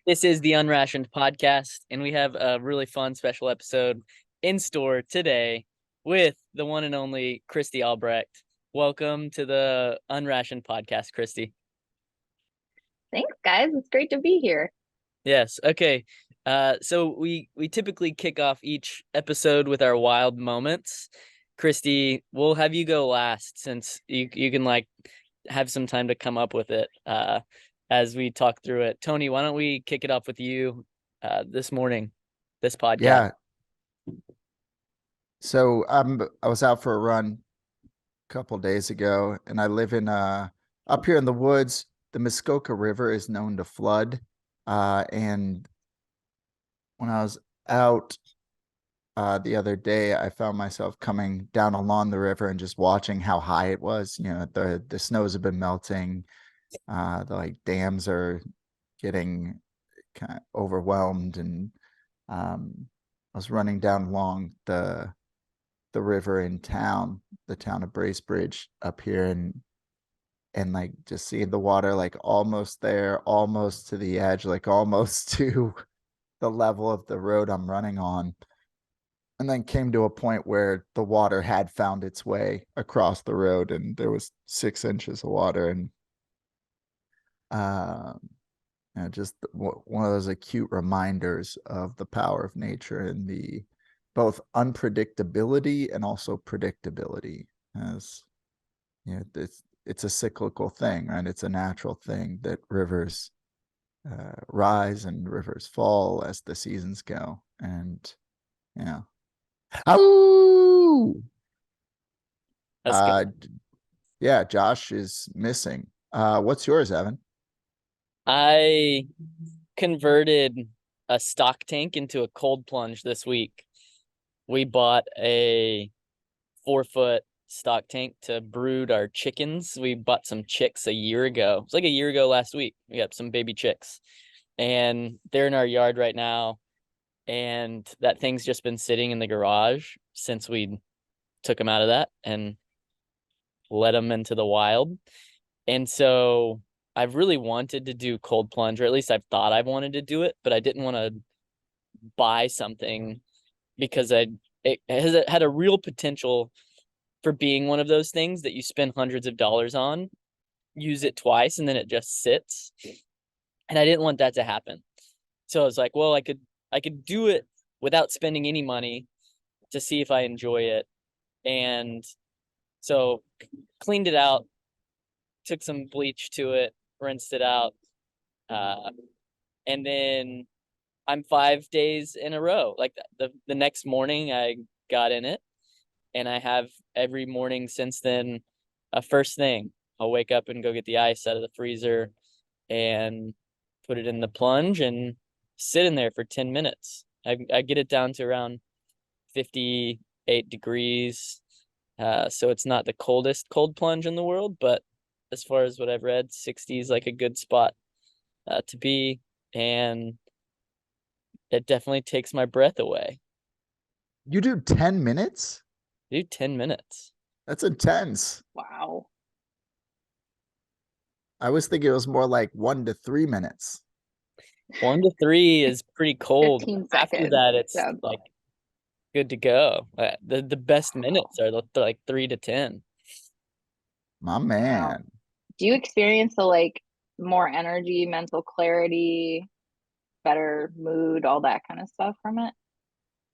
This is the Unrationed podcast, and we have a really fun special episode in store today with the one and only Christie Albrecht. Welcome to the Unrationed podcast, Christie. Thanks, guys. It's great to be here. Yes. Okay. So we typically kick off each episode with our wild moments. Christie, we'll have you go last since you can have some time to come up with it. As we talk through it. Tony, why don't we kick it off with you this morning, this podcast? Yeah. So I was out for a run a couple days ago, and I live in up here in the woods. The Muskoka River is known to flood. And when I was out the other day, I found myself coming down along the river and just watching how high it was. You know, the snows have been melting. The dams are getting kind of overwhelmed, and I was running down along the river in town, the town of Bracebridge up here, and just seeing the water almost there, almost to the edge, almost to the level of the road I'm running on. And then came to a point where the water had found its way across the road, and there was 6 inches of water. And just one of those acute reminders of the power of nature and the both unpredictability and also predictability. As you know, it's a cyclical thing, right? It's a natural thing that rivers rise and rivers fall as the seasons go. And yeah, oh, That's good. Yeah, Josh is missing. What's yours, Evan? I converted a stock tank into a cold plunge this week. We bought a 4-foot stock tank to brood our chickens. We bought some chicks a year ago. It's like a year ago last week. We got some baby chicks, and they're in our yard right now. And that thing's just been sitting in the garage since we took them out of that and let them into the wild. And so I've really wanted to do cold plunge, or at least I've thought I've wanted to do it, but I didn't want to buy something because it has had a real potential for being one of those things that you spend hundreds of dollars on, use it twice, and then it just sits. And I didn't want that to happen. So I was like, well, I could do it without spending any money to see if I enjoy it. And so cleaned it out, took some bleach to it, rinsed it out. And then I'm 5 days in a row. Like the next morning I got in it, and I have every morning since then. First thing, I'll wake up and go get the ice out of the freezer and put it in the plunge and sit in there for 10 minutes. I get it down to around 58 degrees. So it's not the coldest cold plunge in the world, but as far as what I've read, 60 is like a good spot to be. And it definitely takes my breath away. You do 10 minutes? Do 10 minutes. That's intense. Wow. I was thinking it was more like 1 to 3 minutes. 1 to 3 is pretty cold. 15 After seconds. that, it's Yeah. like good to go. The best minutes are like 3 to 10. My Wow. man. Do you experience the more energy, mental clarity, better mood, all that kind of stuff from it?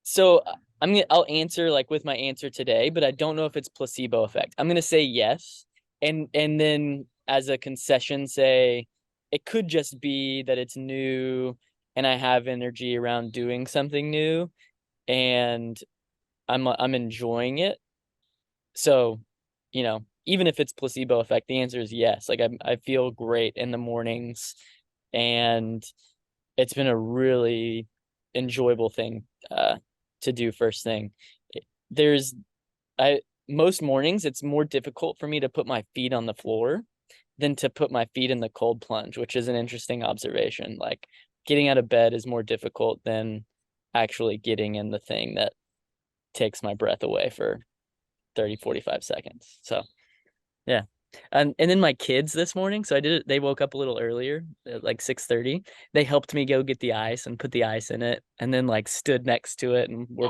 So I'll answer with my answer today, but I don't know if it's placebo effect. I'm gonna say yes, and then as a concession say it could just be that it's new and I have energy around doing something new, and I'm enjoying it. So, even if it's placebo effect, the answer is yes. I feel great in the mornings, and it's been a really enjoyable thing to do first thing. There's I Most mornings it's more difficult for me to put my feet on the floor than to put my feet in the cold plunge, which is an interesting observation. Like getting out of bed is more difficult than actually getting in the thing that takes my breath away for 30, 45 seconds. So yeah. And then my kids this morning, so I did it. They woke up a little earlier, at like 6:30. They helped me go get the ice and put the ice in it, and then like stood next to it and were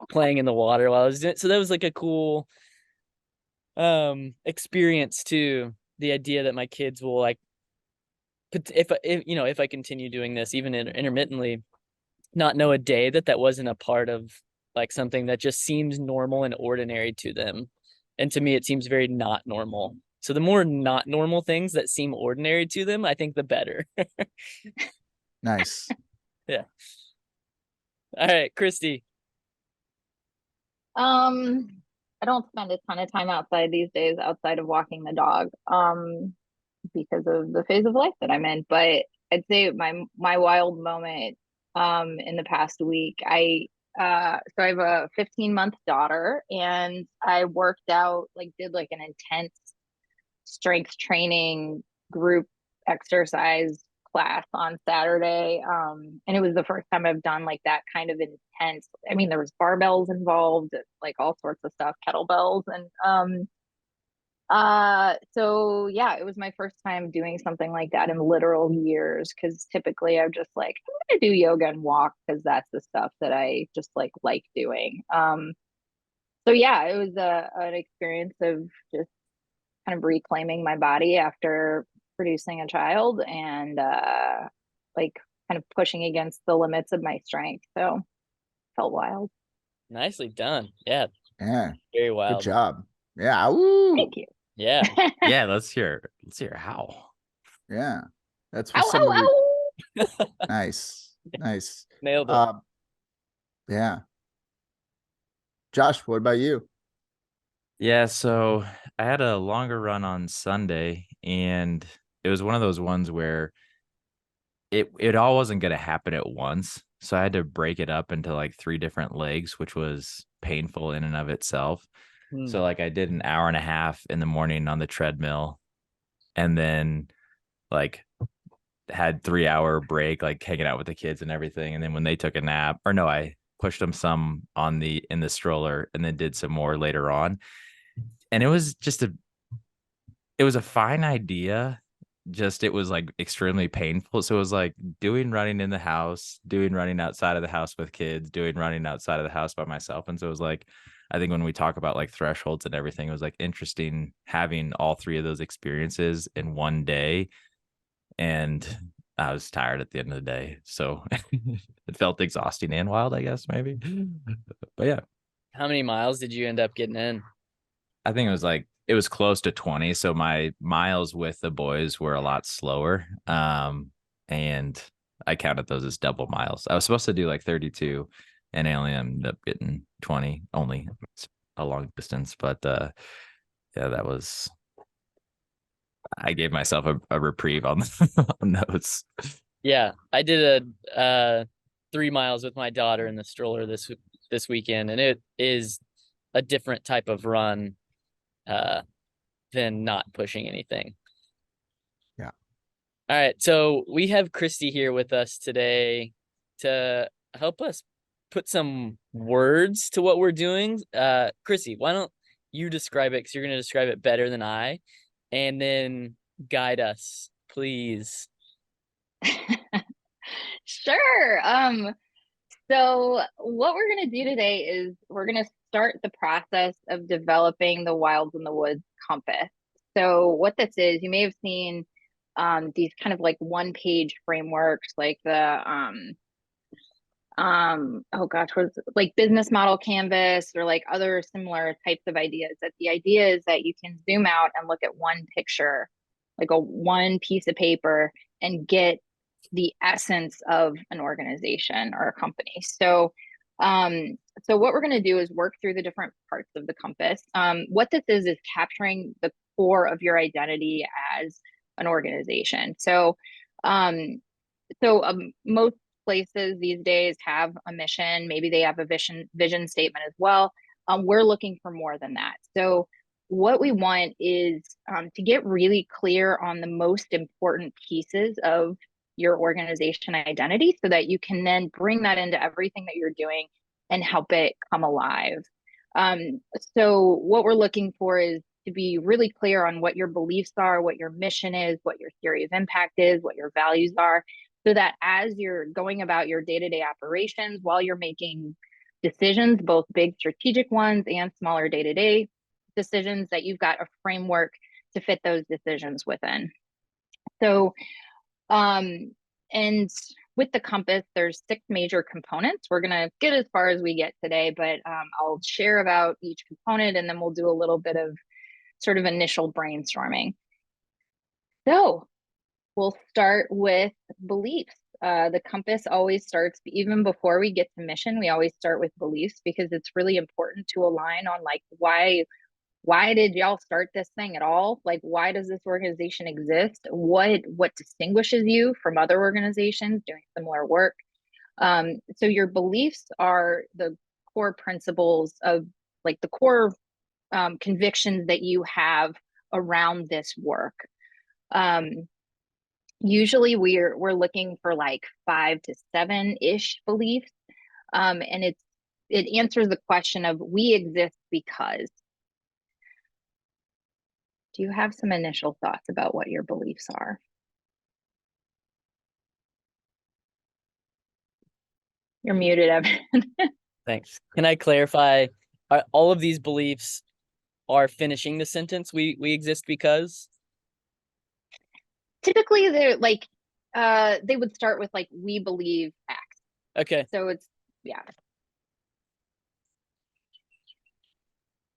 playing in the water while I was doing it. So that was like a cool experience too. The idea that my kids will like, if I continue doing this even intermittently, not know a day that wasn't a part of like something that just seems normal and ordinary to them. And to me, it seems very not normal. So the more not normal things that seem ordinary to them, I think the better. Nice. Yeah. All right, Christy. I don't spend a ton of time outside these days outside of walking the dog, because of the phase of life that I'm in. But I'd say my wild moment in the past week, so I have a 15-month daughter, and I worked out, like did like an intense strength training group exercise class on Saturday. And it was the first time I've done like that kind of intense. I mean, there was barbells involved, like all sorts of stuff, kettlebells, and so yeah, it was my first time doing something like that in literal years, because typically I'm just like, I'm gonna do yoga and walk because that's the stuff that I just like doing. So yeah, it was an experience of just kind of reclaiming my body after producing a child, and like kind of pushing against the limits of my strength. So felt wild. Nicely done. Yeah, Yeah. very Good wild. job. Yeah. Woo. Thank you. Yeah. Yeah, let's hear how. Yeah. That's for Ow, some of the ow, ow. nice. Nice. Nailed it. Yeah. Josh, what about you? Yeah, so I had a longer run on Sunday, and it was one of those ones where it all wasn't going to happen at once. So I had to break it up into like 3 different legs, which was painful in and of itself. So like I did an hour and a half in the morning on the treadmill, and then like had 3 hour break, like hanging out with the kids and everything. And then when they took a nap, or no, I pushed them some in the stroller, and then did some more later on. And it was a fine idea. Just it was like extremely painful. So it was like doing running in the house, doing running outside of the house with kids, doing running outside of the house by myself. And so it was like, I think when we talk about like thresholds and everything, it was like interesting having all 3 of those experiences in one day. And I was tired at the end of the day. So it felt exhausting and wild, I guess, maybe. But yeah, How many miles did you end up getting in? I think it was close to 20. So my miles with the boys were a lot slower. And I counted those as double miles. I was supposed to do like 32, and I only ended up getting 20 only. It's a long distance, but yeah, I gave myself a reprieve on, on those. Yeah, I did a 3 miles with my daughter in the stroller this weekend, and it is a different type of run than not pushing anything. Yeah. All right, so we have Christy here with us today to help us put some words to what we're doing. Christy, why don't you describe it, because you're going to describe it better than I, and then guide us, please. Sure. So what we're going to do today is we're going to start the process of developing the Wilds in the Woods compass. So what this is, you may have seen these kind of like one-page frameworks, like the oh gosh, was like business model canvas, or like other similar types of ideas. That the idea is that you can zoom out and look at one picture, like a one piece of paper, and get the essence of an organization or a company. So what we're going to do is work through the different parts of the compass. What this is capturing the core of your identity as an organization. Most places these days have a mission. Maybe they have a vision statement as well. We're looking for more than that. So what we want is to get really clear on the most important pieces of your organization identity, so that you can then bring that into everything that you're doing and help it come alive. So what we're looking for is to be really clear on what your beliefs are, what your mission is, what your theory of impact is, what your values are, so that as you're going about your day-to-day operations, while you're making decisions, both big strategic ones and smaller day-to-day decisions, that you've got a framework to fit those decisions within. So, and with the compass, there's 6 major components. We're going to get as far as we get today, but I'll share about each component, and then we'll do a little bit of sort of initial brainstorming. So we'll start with beliefs. The compass always starts, even before we get to mission, we always start with beliefs, because it's really important to align on like, why did y'all start this thing at all? Like, why does this organization exist? What distinguishes you from other organizations doing similar work? So your beliefs are the core principles of, like, the core convictions that you have around this work. Usually we're looking for like 5 to 7-ish beliefs. And it answers the question of, we exist because. Do you have some initial thoughts about what your beliefs are? You're muted, Evan. Thanks. Can I clarify? All of these beliefs are finishing the sentence, we exist because? Typically, they're like, they would start with like, we believe X. Okay. So it's, yeah.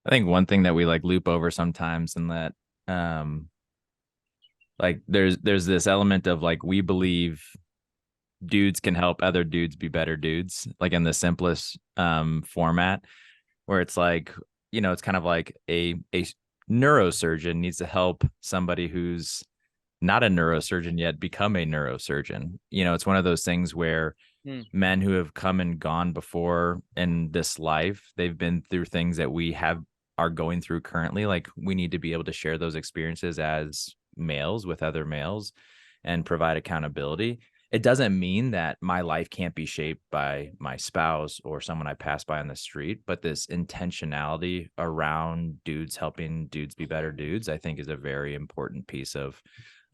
I think one thing that we like loop over sometimes, and that like there's this element of like, we believe dudes can help other dudes be better dudes, like in the simplest format, where it's like, you know, it's kind of like a neurosurgeon needs to help somebody who's not a neurosurgeon yet become a neurosurgeon. You know, it's one of those things where men who have come and gone before in this life, they've been through things that we are going through currently. Like, we need to be able to share those experiences as males with other males and provide accountability. It doesn't mean that my life can't be shaped by my spouse or someone I pass by on the street, but this intentionality around dudes helping dudes be better dudes, I think, is a very important piece of,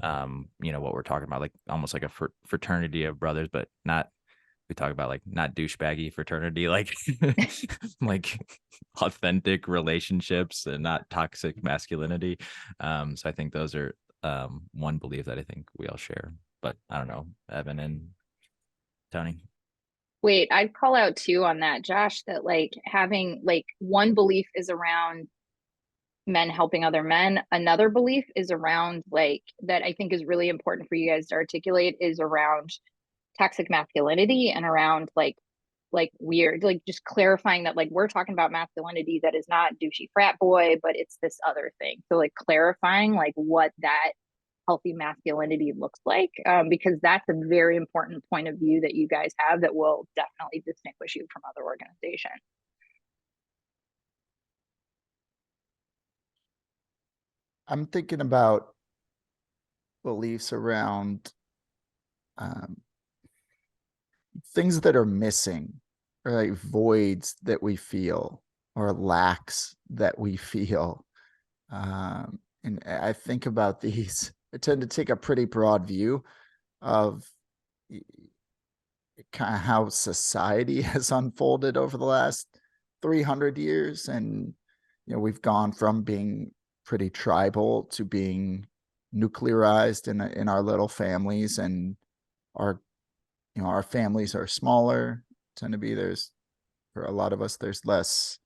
you know, what we're talking about, like almost like a fraternity of brothers, but not, we talk about like not douchebaggy fraternity, like like authentic relationships and not toxic masculinity. So I think those are one belief that I think we all share. But I don't know, Evan and Tony. Wait, I'd call out too on that, Josh, that like having like one belief is around men helping other men. Another belief is around, like, that I think is really important for you guys to articulate, is around toxic masculinity, and around like weird, like just clarifying that like we're talking about masculinity that is not douchey frat boy, but it's this other thing. So like clarifying like what that healthy masculinity looks like, because that's a very important point of view that you guys have that will definitely distinguish you from other organizations. I'm thinking about beliefs around things that are missing, or like voids that we feel, or lacks that we feel. And I think about these. I tend to take a pretty broad view of kind of how society has unfolded over the last 300 years. And, you know, we've gone from being pretty tribal to being nuclearized in our little families, and our, you know, our families are smaller, tend to be, there's, for a lot of us, there's less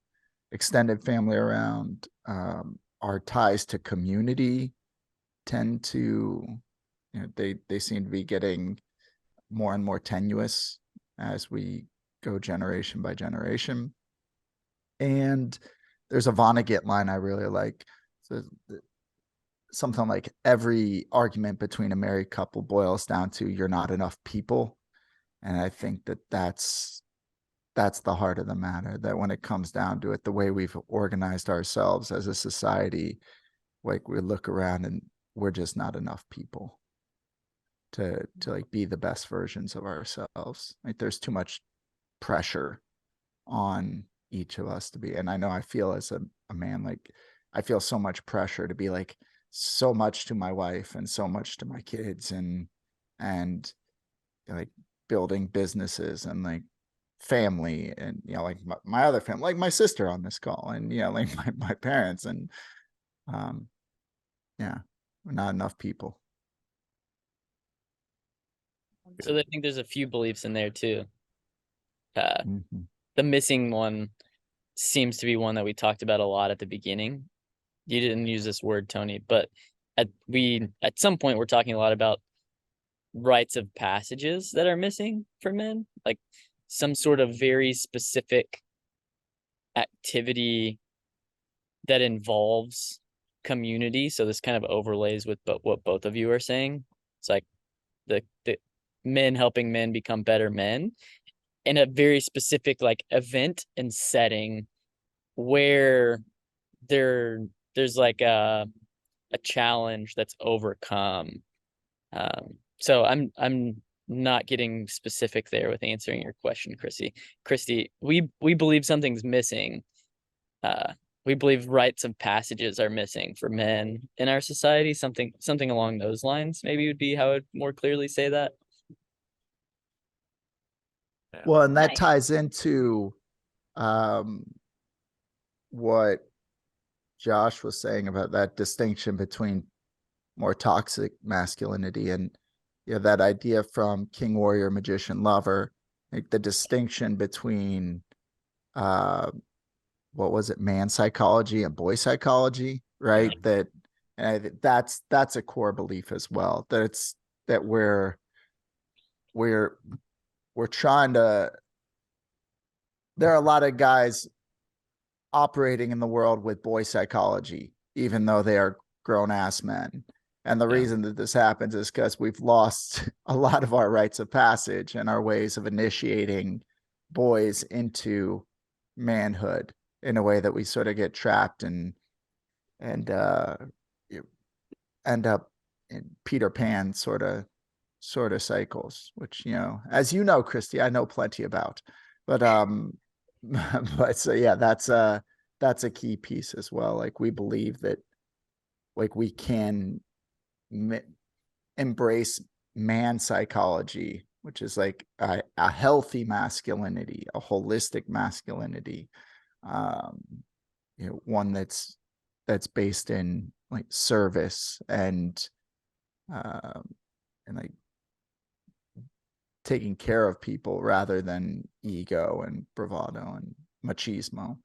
extended family around. Our ties to community tend to, you know, they seem to be getting more and more tenuous as we go generation by generation. And there's a Vonnegut line I really like. So something like, every argument between a married couple boils down to, you're not enough people. And I think that that's the heart of the matter, that when it comes down to it, the way we've organized ourselves as a society, like, we look around and we're just not enough people to like be the best versions of ourselves. Like, there's too much pressure on each of us to be, and I know I feel as a man, like, I feel so much pressure to be like so much to my wife and so much to my kids, and like building businesses and like family, and like my other family, like my sister on this call, and like my parents, and yeah, we're not enough people. So I think there's a few beliefs in there too. Mhm. The missing one seems to be one that we talked about a lot at the beginning. You didn't use this word, Tony, but at some point we're talking a lot about rites of passages that are missing for men, like some sort of very specific activity that involves community. So this kind of overlays with what both of you are saying. It's like the men helping men become better men in a very specific like event and setting where there's like a challenge that's overcome. So I'm not getting specific there with answering your question, Christie, we believe something's missing. We believe rites of passages are missing for men in our society. Something along those lines maybe would be how I'd more clearly say that. Well, and that Nice. ties into what Josh was saying about that distinction between more toxic masculinity and that idea from King Warrior Magician Lover, like the distinction between what was it, man psychology and boy psychology, right? Yeah. That's a core belief as well, that we're trying to, there are a lot of guys operating in the world with boy psychology, even though they are grown ass men. And the reason that this happens is because we've lost a lot of our rites of passage and our ways of initiating boys into manhood in a way that we sort of get trapped and you end up in Peter Pan sort of cycles, which, as you know, Christie, I know plenty about. But but so yeah, that's a key piece as well. Like we believe that like we can embrace man psychology, which is like a healthy masculinity, a holistic masculinity, one that's based in like service and like taking care of people rather than ego and bravado and machismo.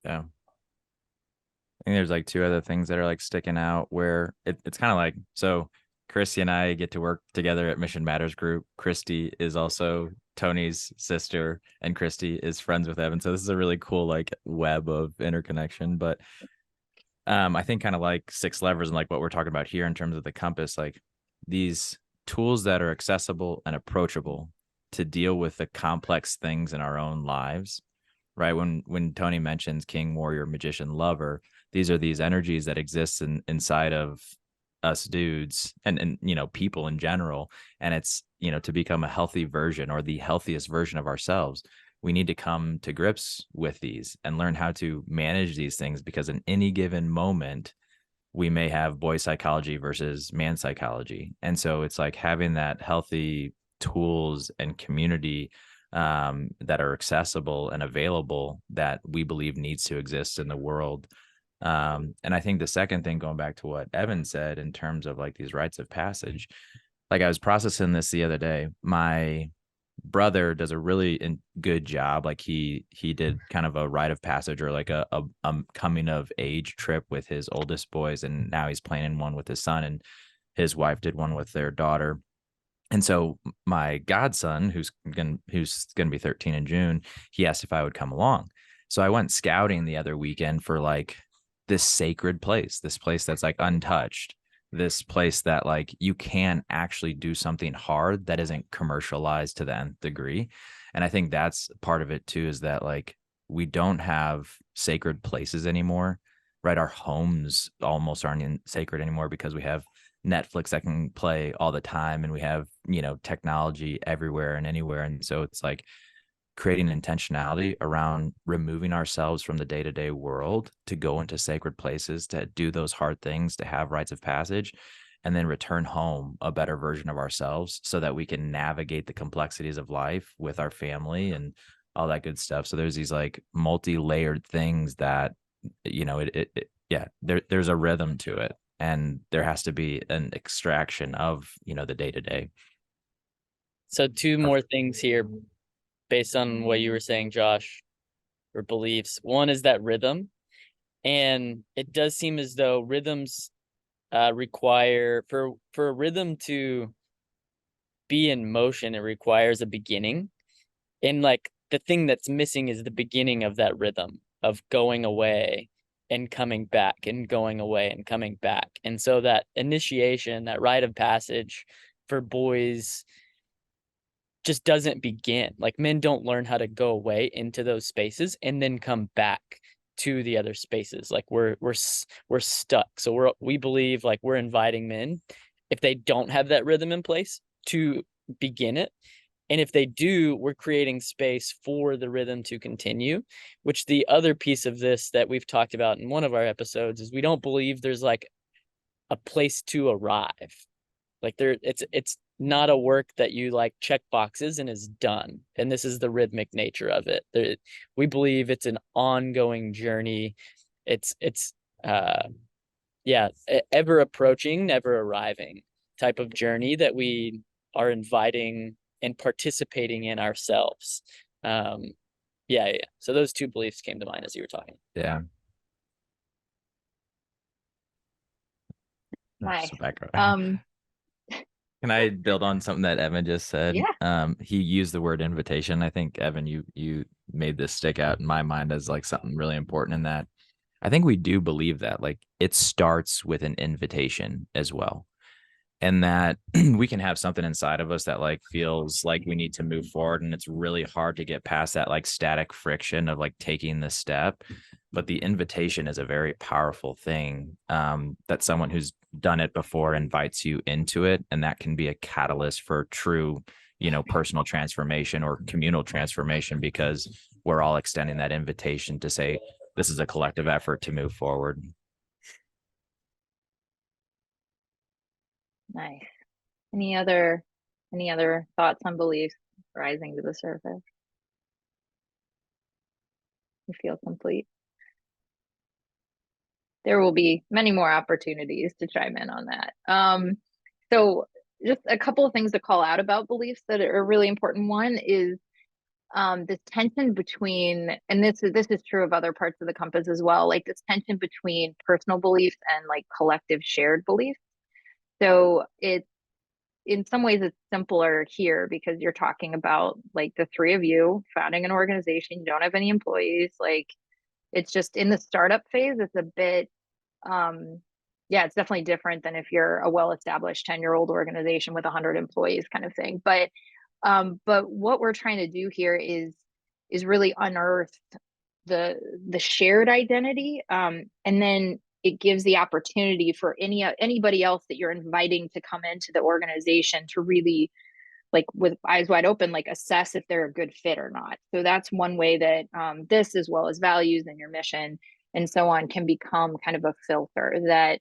Yeah. I think there's like two other things that are like sticking out where it's kind of like, so Christy and I get to work together at Mission Matters Group. Christy is also Tony's sister, and Christy is friends with Evan. So this is a really cool like web of interconnection. But I think kind of like six levers and like what we're talking about here in terms of the compass, like these tools that are accessible and approachable to deal with the complex things in our own lives, right? When Tony mentions King, Warrior, Magician, Lover, these are these energies that exist inside of us dudes and people in general. And it's, to become a healthy version or the healthiest version of ourselves, we need to come to grips with these and learn how to manage these things, because in any given moment, we may have boy psychology versus man psychology. And so it's like having that healthy tools and community that are accessible and available that we believe needs to exist in the world. And I think the second thing, going back to what Evan said in terms of like these rites of passage, like I was processing this the other day. My brother does a really good job. Like he did kind of a rite of passage or like a coming of age trip with his oldest boys, and now he's planning one with his son, and his wife did one with their daughter. And so my godson, who's gonna be 13 in June, he asked if I would come along. So I went scouting the other weekend for like this sacred place, this place that's like untouched, this place that like you can actually do something hard that isn't commercialized to the nth degree. And I think that's part of it too, is that like we don't have sacred places anymore, right? Our homes almost aren't sacred anymore because we have Netflix that can play all the time, and we have technology everywhere and anywhere. And so it's like creating intentionality around removing ourselves from the day-to-day world to go into sacred places, to do those hard things, to have rites of passage, and then return home a better version of ourselves so that we can navigate the complexities of life with our family and all that good stuff. So there's these like multi-layered things that, there's a rhythm to it, and there has to be an extraction of, the day-to-day. So two more things here based on what you were saying, Josh, or beliefs. One is that rhythm. And it does seem as though rhythms require, for a rhythm to be in motion, it requires a beginning. And like the thing that's missing is the beginning of that rhythm of going away and coming back and going away and coming back. And so that initiation, that rite of passage for boys just doesn't begin. Like men don't learn how to go away into those spaces and then come back to the other spaces. Like we're stuck. So we believe like we're inviting men, if they don't have that rhythm in place, to begin it. And if they do, we're creating space for the rhythm to continue, which the other piece of this that we've talked about in one of our episodes is we don't believe there's like a place to arrive. Like it's not a work that you like check boxes and is done. And this is the rhythmic nature of it. We believe it's an ongoing journey. It's ever approaching, never arriving type of journey that we are inviting and participating in ourselves. So those two beliefs came to mind as you were talking. Yeah. Nice. Can I build on something that Evan just said? Yeah. He used the word invitation. I think, Evan, you made this stick out in my mind as like something really important in that. I think we do believe that like it starts with an invitation as well. And that we can have something inside of us that like feels like we need to move forward. And it's really hard to get past that like static friction of like taking the step. But the invitation is a very powerful thing, that someone who's done it before invites you into it. And that can be a catalyst for true, personal transformation or communal transformation, because we're all extending that invitation to say, this is a collective effort to move forward. Nice. Any other thoughts on beliefs rising to the surface? You feel complete? There will be many more opportunities to chime in on that. So just a couple of things to call out about beliefs that are really important. One is this tension between, and this is true of other parts of the compass as well, like this tension between personal beliefs and like collective shared beliefs. So it's, in some ways it's simpler here because you're talking about like the three of you founding an organization. You don't have any employees. Like it's just in the startup phase, it's a bit, it's definitely different than if you're a well-established 10-year-old organization with 100 employees kind of thing. But what we're trying to do here is really unearth the shared identity, and then it gives the opportunity for anybody else that you're inviting to come into the organization to really, like with eyes wide open, like assess if they're a good fit or not. So that's one way that this, as well as values and your mission and so on, can become kind of a filter that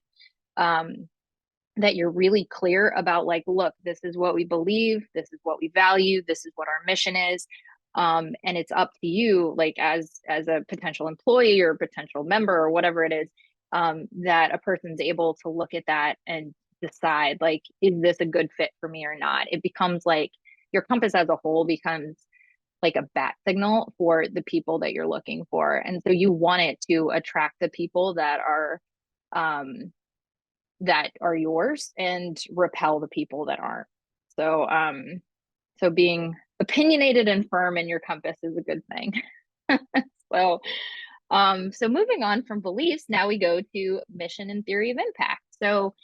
that you're really clear about, like, look, this is what we believe, this is what we value, this is what our mission is. And it's up to you, like as a potential employee or potential member or whatever it is, that a person's able to look at that and decide, like, is this a good fit for me or not? It becomes like your compass as a whole becomes like a bat signal for the people that you're looking for. And so you want it to attract the people that are yours and repel the people that aren't. So so being opinionated and firm in your compass is a good thing. So so moving on from beliefs, now we go to mission and theory of impact. So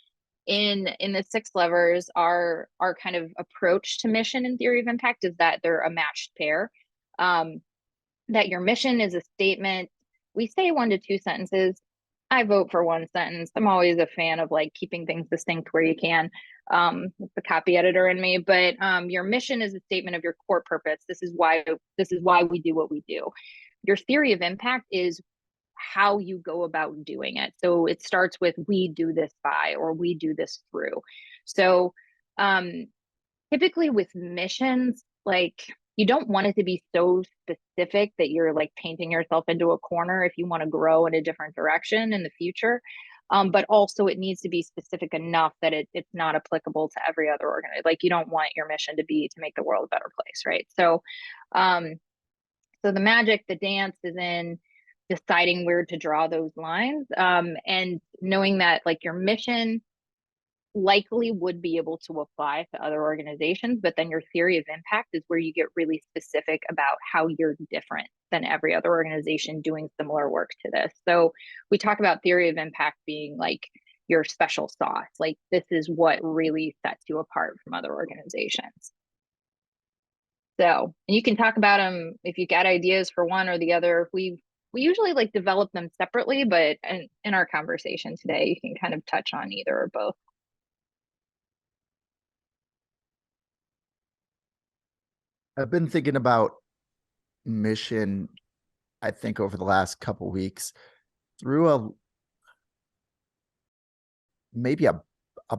in the six levers, our kind of approach to mission and theory of impact is that they're a matched pair. That your mission is a statement. We say 1 to 2 sentences. I vote for one sentence. I'm always a fan of like keeping things distinct where you can. It's the copy editor in me, but your mission is a statement of your core purpose. This is why we do what we do. Your theory of impact is how you go about doing it. So it starts with we do this by, or we do this through. So typically with missions, like you don't want it to be so specific that you're like painting yourself into a corner if you want to grow in a different direction in the future. But also it needs to be specific enough that it's not applicable to every other organization. Like you don't want your mission to be to make the world a better place, right? So the magic, the dance is in deciding where to draw those lines, and knowing that like your mission likely would be able to apply to other organizations, but then your theory of impact is where you get really specific about how you're different than every other organization doing similar work to this. So we talk about theory of impact being like your special sauce. Like this is what really sets you apart from other organizations. So, and you can talk about them if you got ideas for one or the other. We usually like develop them separately, but in our conversation today, you can kind of touch on either or both. I've been thinking about mission, I think, over the last couple weeks through maybe a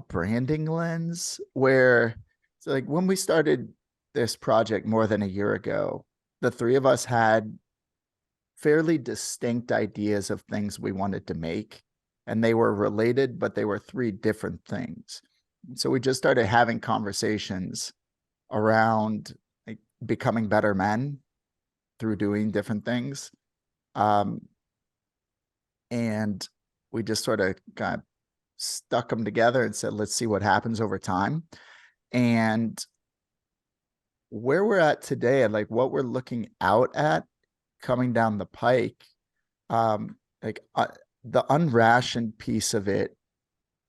branding lens, where it's like when we started this project more than a year ago, the three of us had fairly distinct ideas of things we wanted to make, and they were related, but they were three different things. So we just started having conversations around like becoming better men through doing different things. And we just sort of kind of stuck them together and said, let's see what happens over time. And where we're at today and like what we're looking out at coming down the pike, the unrationed piece of it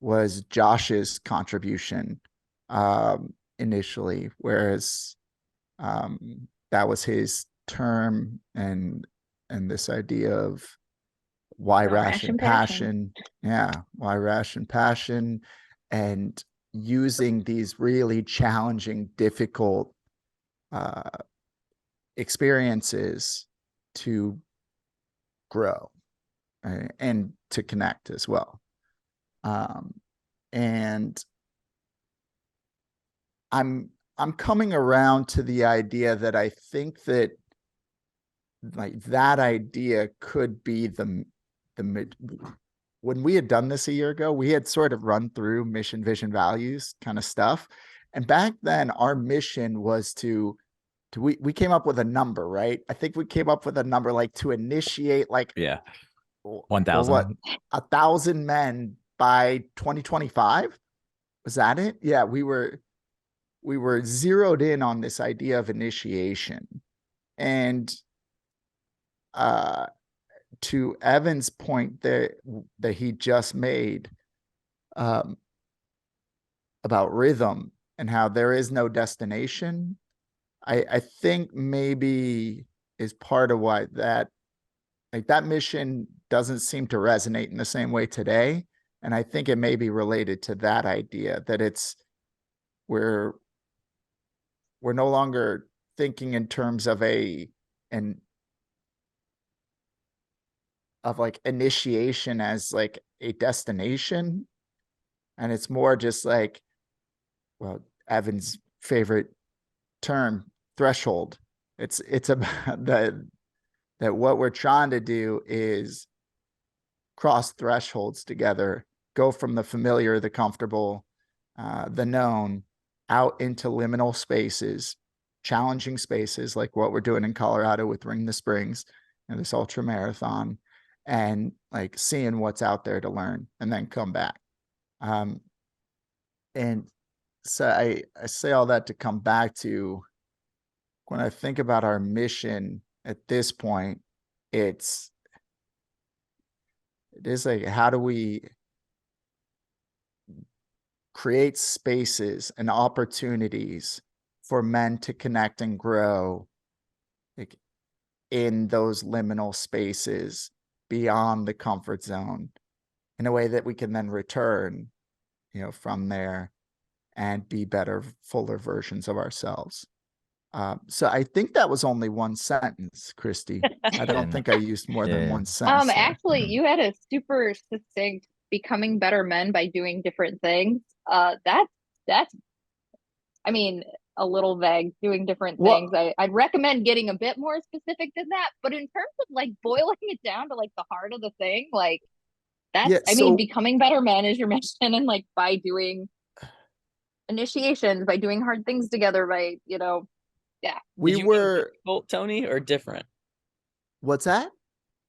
was Josh's contribution initially, whereas that was his term, and this idea of why ration passion. Yeah, why ration passion, and using these really challenging, difficult experiences to grow and to connect as well. And I'm coming around to the idea that I think that like that idea could be the when we had done this a year ago, we had sort of run through mission, vision, values kind of stuff. And back then our mission was we came up with a number, right? I think we came up with a number like to initiate like 1,000. what, 1,000 men by 2025. Was that it? Yeah, we were zeroed in on this idea of initiation. And to Evan's point that he just made about rhythm and how there is no destination, I think maybe is part of why that mission doesn't seem to resonate in the same way today. And I think it may be related to that idea that we're no longer thinking in terms of like initiation as like a destination. And it's more just like, well, Evan's favorite term, threshold. It's about that what we're trying to do is cross thresholds together, go from the familiar, the comfortable, the known, out into liminal spaces, challenging spaces like what we're doing in Colorado with Ring the Springs and this ultra marathon, and like seeing what's out there to learn and then come back. And so I say all that to come back to when I think about our mission at this point, it is like, how do we create spaces and opportunities for men to connect and grow, like in those liminal spaces beyond the comfort zone, in a way that we can then return, from there and be better, fuller versions of ourselves. So I think that was only one sentence, Christy. I don't And- think I used more than yeah. one sentence there. Actually, you had a super succinct becoming better men by doing different things. That's I mean, a little vague, doing different things. I'd recommend getting a bit more specific than that. But in terms of like boiling it down to like the heart of the thing, like Yeah, I mean, becoming better men is your mission, and like by doing initiations, by doing hard things together, by yeah. we Did you mean were. difficult, Tony, or different? What's that?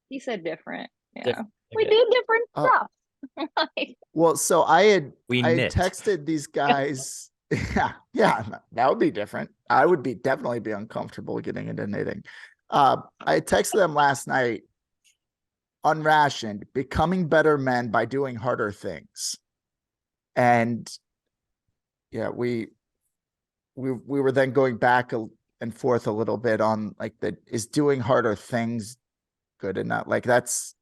He said different. Yeah, Different. we Okay. do different Oh, stuff. Like, well, so I had We knit. texted these guys. Yeah, that would be different. I would definitely be uncomfortable getting into knitting. I texted them last night, unrationed, becoming better men by doing harder things. And yeah, we were then going back and forth a little bit on like is doing harder things good enough? Like it's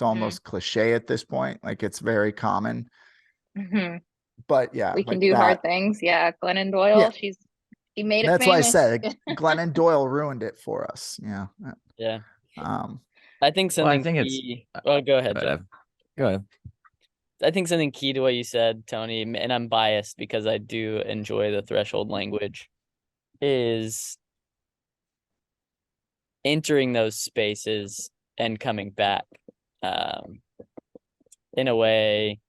almost cliche at this point. Like it's very common. mhm. But yeah, We can like do hard that. things. Yeah, Glennon Doyle, Yeah. she made it That's why I famous. said Glennon Doyle ruined it for us. Yeah. Yeah. Um, I think Well, I something think it's. key. Oh, go ahead, Jeff. Go ahead. I think something key to what you said, Tony, and I'm biased because I do enjoy the threshold language, is entering those spaces and coming back in a way.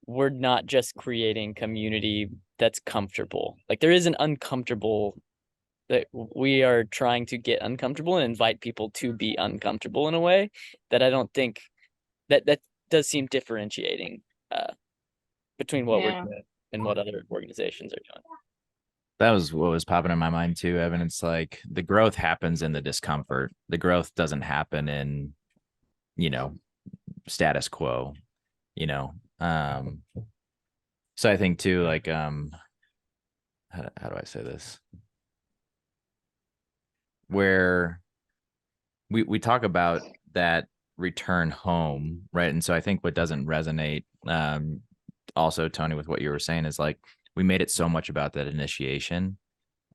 We're not just creating community that's comfortable. Like there is an uncomfortable that we are trying to get uncomfortable and invite people to be uncomfortable in a way that I don't think that does seem differentiating between what we're doing and what other organizations are doing. That was what was popping in my mind too, Evan. It's like the growth happens in the discomfort. The growth doesn't happen in, status quo, you know. So I think too, like how do I say this? Where we talk about that return home, right? And so I think what doesn't resonate, also, Tony, with what you were saying is like we made it so much about that initiation,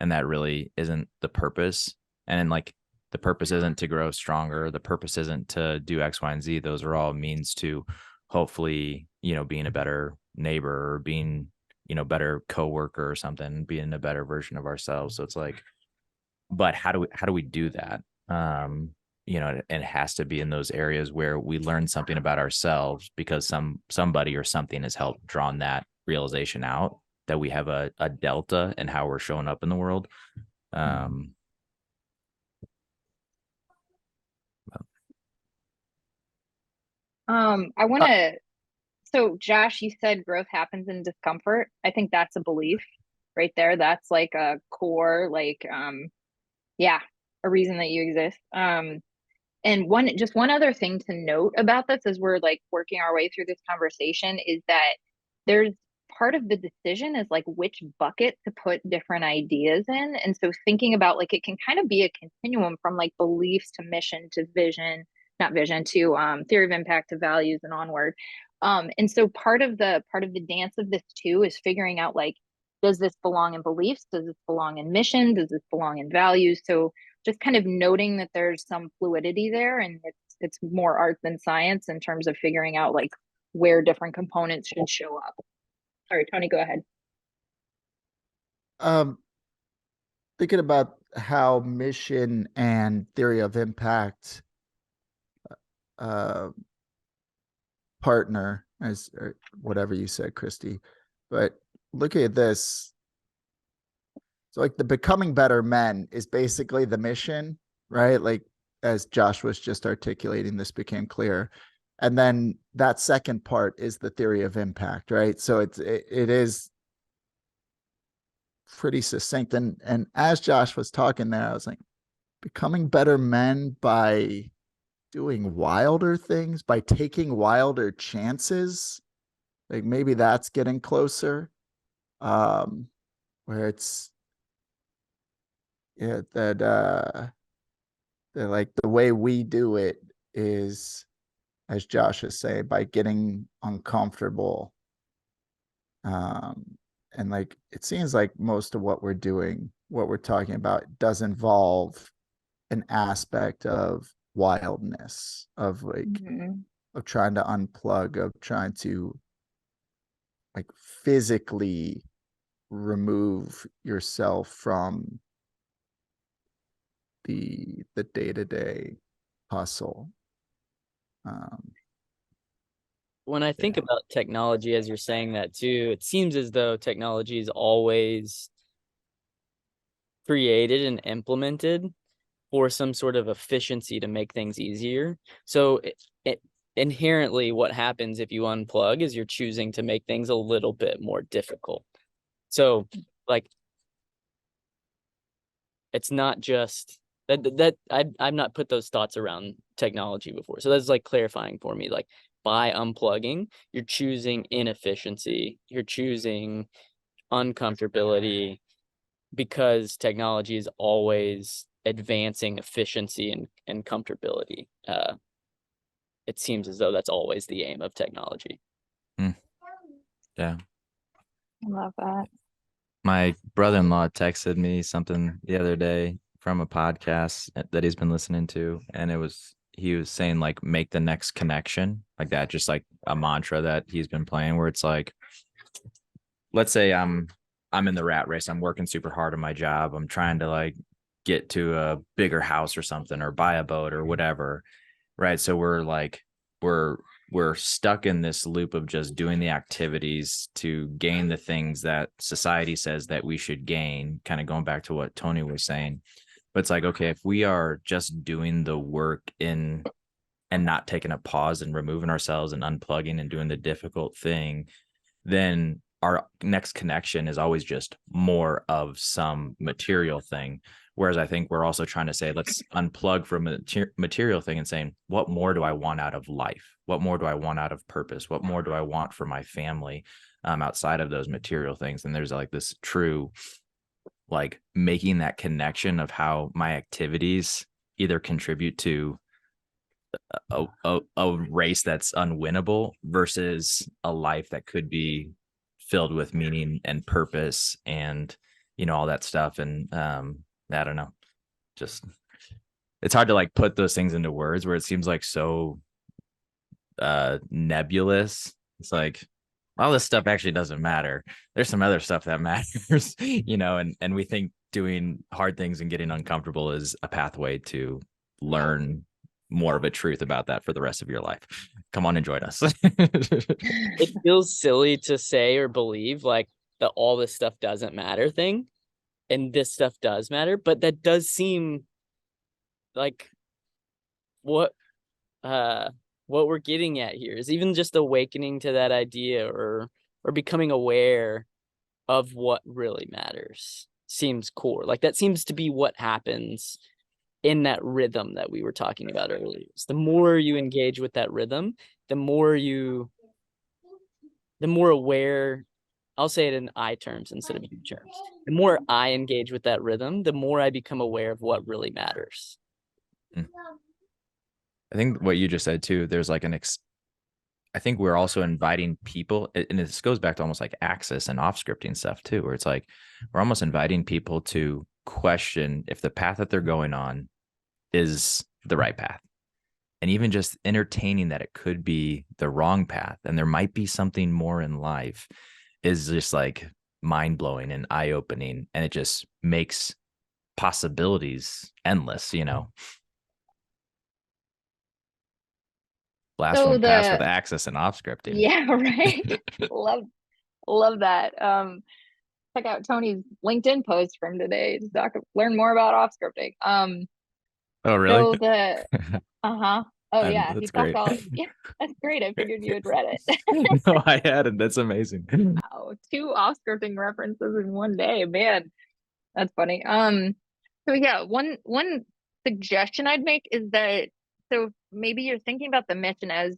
and that really isn't the purpose. And like the purpose isn't to grow stronger. The purpose isn't to do X, Y, and Z. Those are all means to hopefully, being a better neighbor or being, better coworker or something, being a better version of ourselves. So it's like, but how do we do that? It has to be in those areas where we learn something about ourselves because somebody or something has helped drawn that realization out that we have a delta in how we're showing up in the world. I want to. So, Josh, you said growth happens in discomfort. I think that's a belief right there. That's like a core, like, yeah, a reason that you exist. And one other thing to note about this as we're like working our way through this conversation is that there's part of the decision is like which bucket to put different ideas in. And so thinking about like it can kind of be a continuum from like beliefs to mission to vision, not vision to theory of impact to values and onward. And so part of the dance of this too is figuring out like, does this belong in beliefs? Does this belong in mission? Does this belong in values? So just kind of noting that there's some fluidity there, and it's more art than science in terms of figuring out like where different components should show up. Sorry, Tony, go ahead. Thinking about how mission and theory of impact partner, as or whatever you said, Christy. But looking at this, so like the becoming better men is basically the mission, right? Like as Josh was just articulating, this became clear. And then that second part is the theory of impact, right? So it is pretty succinct. And as Josh was talking there, I was like, becoming better men by doing wilder things, by taking wilder chances. Like maybe that's getting closer. Where it's that like the way we do it is as Josh is saying, by getting uncomfortable. And like, it seems like most of what we're doing, what we're talking about, does involve an aspect of wildness, of like, of trying to unplug, of trying to like physically remove yourself from the day-to-day hustle. When I think about technology, as you're saying that too, it seems as though technology is always created and implemented for some sort of efficiency to make things easier. So it inherently, what happens if you unplug is you're choosing to make things a little bit more difficult. So like, it's not just that I've not put those thoughts around technology before. So that's like clarifying for me. Like, by unplugging, you're choosing inefficiency, you're choosing uncomfortability, because technology is always advancing efficiency and comfortability. It seems as though that's always the aim of technology. Yeah. I love that. My brother-in-law texted me something the other day from a podcast that he's been listening to, and he was saying like, make the next connection, like that, just like a mantra that he's been playing, where it's like, let's say I'm in the rat race, I'm working super hard on my job, I'm trying to like get to a bigger house or something, or buy a boat or whatever, right? So we're stuck in this loop of just doing the activities to gain the things that society says that we should gain, kind of going back to what Tony was saying. But it's like, okay, if we are just doing the work and not taking a pause and removing ourselves and unplugging and doing the difficult thing, then our next connection is always just more of some material thing. Whereas I think we're also trying to say, let's unplug from a material thing and saying, what more do I want out of life? What more do I want out of purpose? What more do I want for my family, outside of those material things? And there's like this true, like, making that connection of how my activities either contribute to a race that's unwinnable versus a life that could be filled with meaning and purpose and, all that stuff. And I don't know, just, it's hard to like put those things into words where it seems like so nebulous. It's like, all this stuff actually doesn't matter. There's some other stuff that matters, and we think doing hard things and getting uncomfortable is a pathway to learn more of a truth about that for the rest of your life. Come on and join us. It feels silly to say or believe like the all this stuff doesn't matter thing, and this stuff does matter, but that does seem like what we're getting at here is even just awakening to that idea, or becoming aware of what really matters seems core. Like, that seems to be what happens in that rhythm that we were talking about earlier. So the more you engage with that rhythm, the more aware, I'll say it in I terms instead of you terms. The more I engage with that rhythm, the more I become aware of what really matters. I think what you just said too, there's like I think we're also inviting people, and this goes back to almost like access and off scripting stuff too, where it's like, we're almost inviting people to question if the path that they're going on is the right path. And even just entertaining that it could be the wrong path and there might be something more in life is just like mind blowing and eye opening. And it just makes possibilities endless, Blast from the past with access and off scripting. Yeah, right. love that. Check out Tony's LinkedIn post from today to learn more about off scripting. Oh, really? So oh yeah, he that's talked great. all. Yeah, that's great. I figured you had read it. No, I hadn't. That's amazing. Wow, 2 off scripting references in one day, man. That's funny. So yeah, one suggestion I'd make is that, so maybe you're thinking about the mission as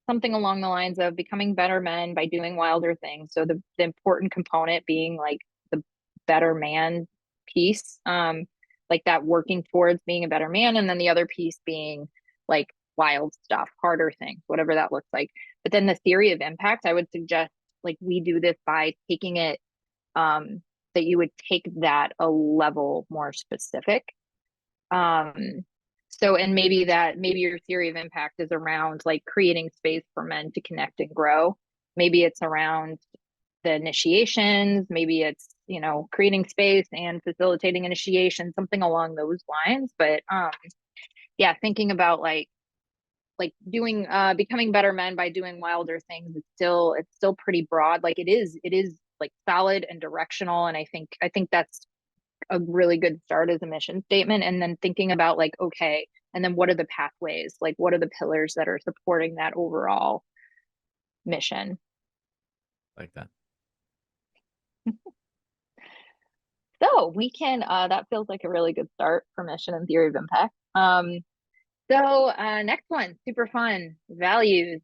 something along the lines of becoming better men by doing wilder things. So the important component being like the better man piece, like that working towards being a better man, and then the other piece being like wild stuff, harder things, whatever that looks like. But then the theory of impact, I would suggest like we do this by taking it, that you would take that a level more specific. So, and maybe your theory of impact is around like creating space for men to connect and grow. Maybe it's around the initiations, maybe it's, you know, creating space and facilitating initiation, something along those lines. But yeah, thinking about like doing becoming better men by doing wilder things, it's still pretty broad. Like it is like solid and directional. And I think that's a really good start as a mission statement. And then thinking about like, okay, and then what are the pathways? Like what are the pillars that are supporting that overall mission? Like that. So we can that feels like a really good start for mission and theory of impact. So next one, super fun, values.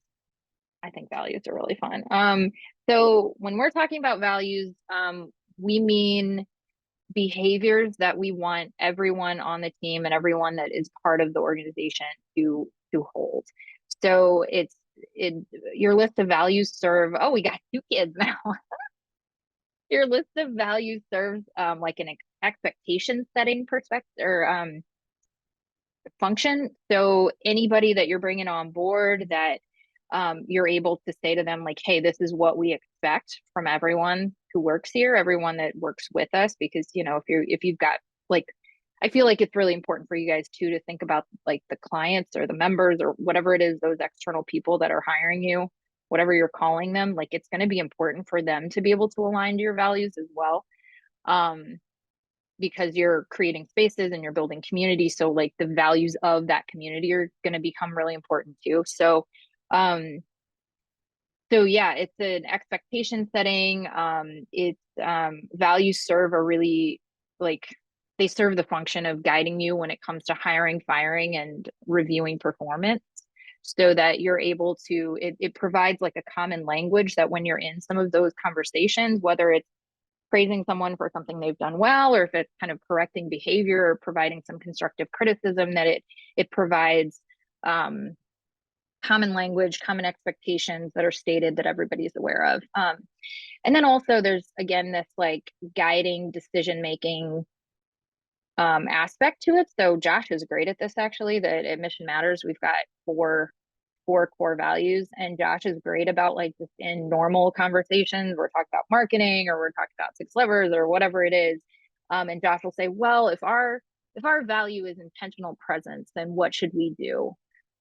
I think values are really fun. So when we're talking about values, we mean behaviors that we want everyone on the team and everyone that is part of the organization to hold. So your list of values serve, oh, we got 2 kids now. Your list of values serves like an expectation setting perspective or function. So anybody that you're bringing on board that you're able to say to them like, hey, this is what we expect from everyone who works here, everyone that works with us, because you know, if you've got like, I feel like it's really important for you guys too to think about like the clients or the members or whatever it is, those external people that are hiring you, whatever you're calling them, like it's going to be important for them to be able to align to your values as well. Because you're creating spaces and you're building community. So like the values of that community are going to become really important too. So, yeah, it's an expectation setting. It's values serve a really like they serve the function of guiding you when it comes to hiring, firing, and reviewing performance, so that you're able to. It provides like a common language that when you're in some of those conversations, whether it's praising someone for something they've done well, or if it's kind of correcting behavior or providing some constructive criticism, that it provides common language, common expectations that are stated that everybody's aware of. And then also there's again this like guiding decision making aspect to it. So Josh is great at this actually. That at Mission Matters we've got four core values, and Josh is great about like just in normal conversations we're talking about marketing or we're talking about 6 levers or whatever it is, and Josh will say, well, if our value is intentional presence, then what should we do?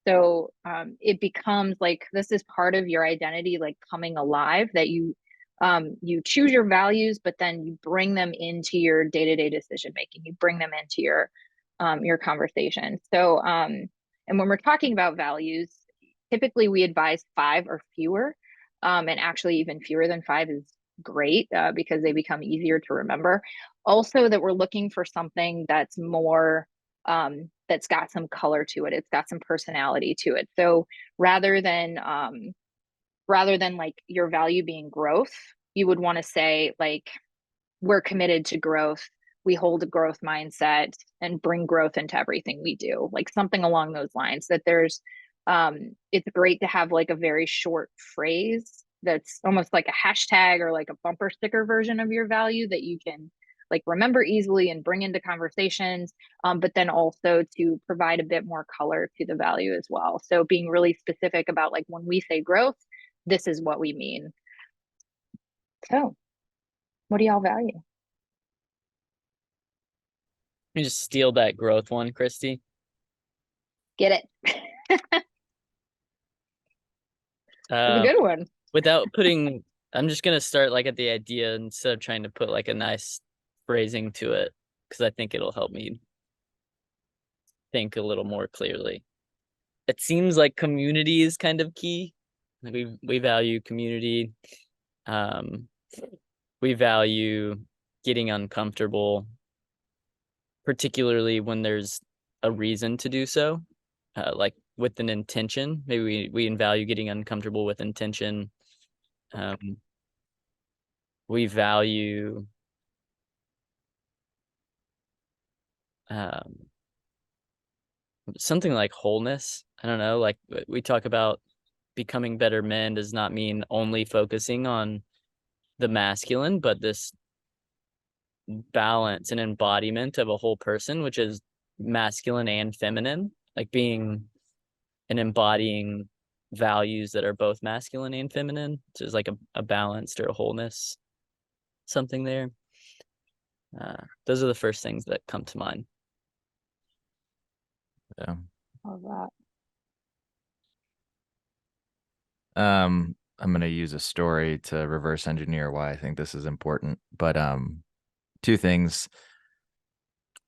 So it becomes like this is part of your identity, like coming alive, that you choose your values, but then you bring them into your day-to-day decision making, you bring them into your conversation. So and when we're talking about values, typically we advise 5 or fewer, and actually even fewer than 5 is great because they become easier to remember. Also that we're looking for something that's more that's got some color to it, it's got some personality to it. So rather than like your value being growth, you would want to say like, we're committed to growth, we hold a growth mindset and bring growth into everything we do, like something along those lines. That there's it's great to have like a very short phrase that's almost like a hashtag or like a bumper sticker version of your value that you can like remember easily and bring into conversations, but then also to provide a bit more color to the value as well. So being really specific about like, when we say growth, this is what we mean. So what do y'all value? You just steal that growth one, Christie. Get it? It's a good one. Without putting, I'm just gonna start like at the idea instead of trying to put like a nice phrasing to it, because I think it'll help me think a little more clearly. It seems like community is kind of key. Like we value community. We value getting uncomfortable, particularly when there's a reason to do so, like with an intention. Maybe we value getting uncomfortable with intention. We value something like wholeness. I don't know, like we talk about becoming better men does not mean only focusing on the masculine, but this balance and embodiment of a whole person, which is masculine and feminine, like being and embodying values that are both masculine and feminine. So it's like a balanced or a wholeness, something there. Those are the first things that come to mind. Yeah. Love that. I'm gonna use a story to reverse engineer why I think this is important. But two things.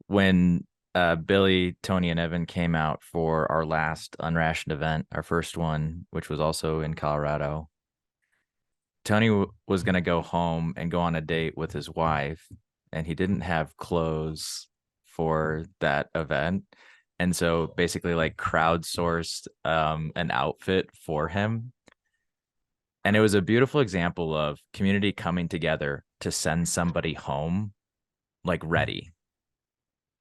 When Billy, Tony, and Evan came out for our last unrationed event, our first one, which was also in Colorado, Tony was going to go home and go on a date with his wife, and he didn't have clothes for that event. And so basically like crowdsourced an outfit for him. And it was a beautiful example of community coming together to send somebody home like ready.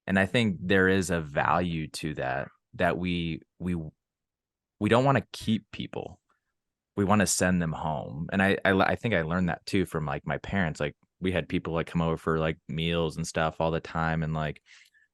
And I think there is a value to that, that we don't want to keep people. We want to send them home. And I think I learned that too from like my parents. Like we had people like come over for like meals and stuff all the time. And like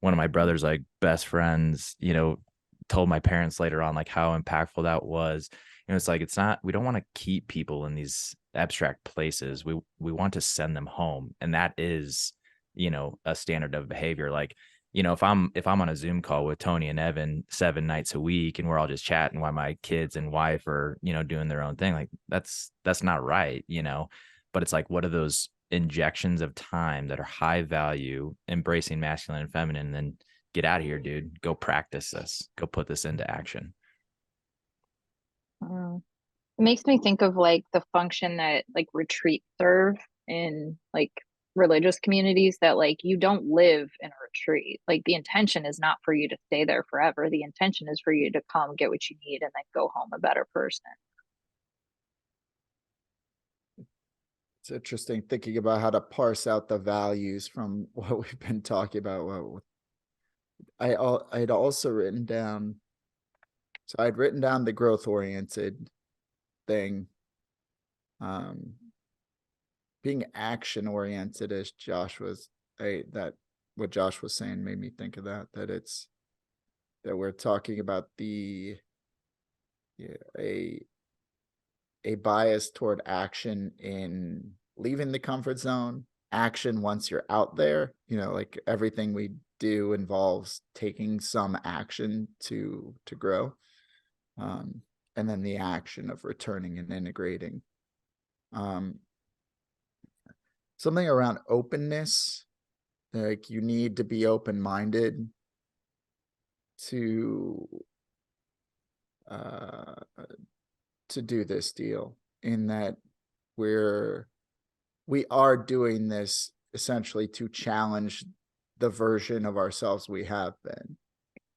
one of my brother's like best friends, you know, told my parents later on like how impactful that was. You know, it's like, it's not, we don't want to keep people in these abstract places. We want to send them home. And that is, you know, a standard of behavior. Like, you know, if I'm on a Zoom call with Tony and Evan 7 nights a week and we're all just chatting while my kids and wife are, you know, doing their own thing, like that's not right, you know. But it's like, what are those injections of time that are high value, embracing masculine and feminine, and then get out of here, dude. Go practice this. Go put this into action. It makes me think of like the function that like retreats serve in like religious communities, that like you don't live in a retreat. Like the intention is not for you to stay there forever. The intention is for you to come get what you need and then go home a better person. It's interesting thinking about how to parse out the values from what we've been talking about. I'd also written down, so I'd written down the growth oriented thing, being action oriented, as Josh was that what Josh was saying made me think of that it's that we're talking about a bias toward action in leaving the comfort zone, action once you're out there. You know, like everything we do involves taking some action to grow, and then the action of returning and integrating. Something around openness, like you need to be open-minded to do this deal, in that we are doing this essentially to challenge the version of ourselves we have been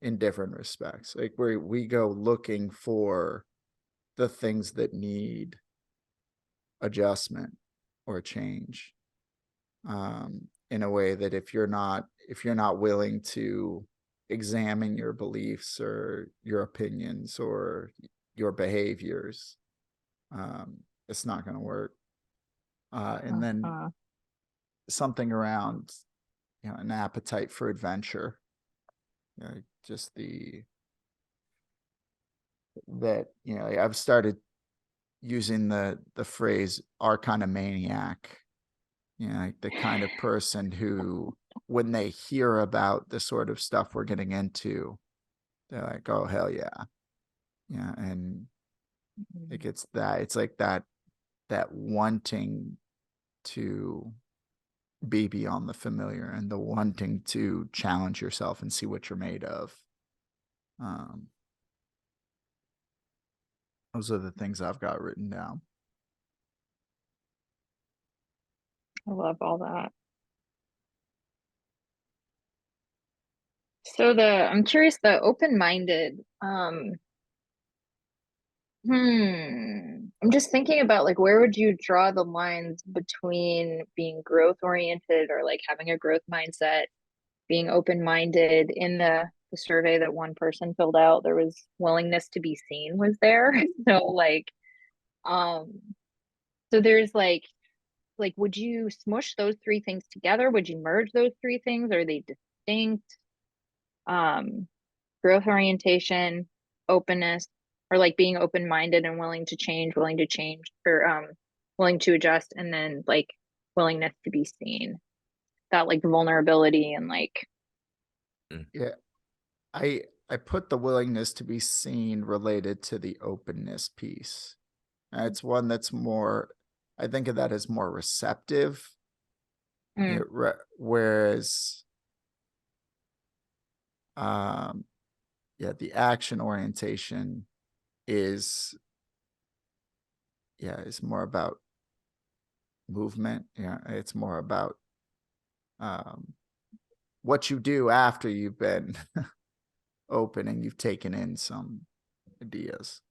in different respects. Like we go looking for the things that need adjustment or change, in a way that if you're not willing to examine your beliefs or your opinions or your behaviors, it's not going to work. And then something around, you know, an appetite for adventure, you know, just that, you know, I've started using the phrase "our kind of maniac," you know, like the kind of person who, when they hear about the sort of stuff we're getting into, they're like, "Oh hell yeah." Yeah. And it's like that wanting to be beyond the familiar and the wanting to challenge yourself and see what you're made of. Those are the things I've got written down. I love all that. So I'm curious, the open-minded, I'm just thinking about like, where would you draw the lines between being growth oriented or like having a growth mindset, being open-minded in the the survey that one person filled out, there was willingness to be seen was there. So like, um, so there's like, would you smush those three things together? Would you merge those three things? Are they distinct? Um, growth orientation, openness, or like being open-minded and willing to change, or willing to adjust, and then like willingness to be seen. That like vulnerability and like Yeah. I put the willingness to be seen related to the openness piece. It's one that's more, I think of that as more receptive. Whereas the action orientation is more about movement. Yeah, it's more about what you do after you've been open and you've taken in some ideas.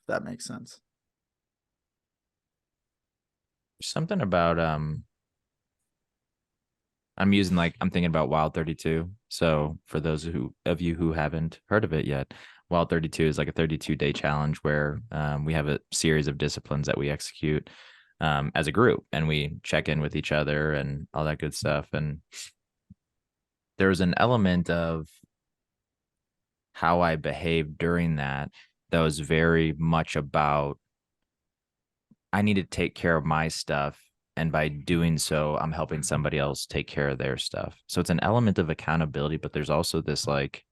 If that makes sense. Something about I'm thinking about Wild 32. So for those of you who haven't heard of it yet, Wild 32 is like a 32-day challenge where we have a series of disciplines that we execute as a group, and we check in with each other and all that good stuff. And there's an element of how I behaved during that was very much about, I need to take care of my stuff. And by doing so, I'm helping somebody else take care of their stuff. So it's an element of accountability, but there's also this like,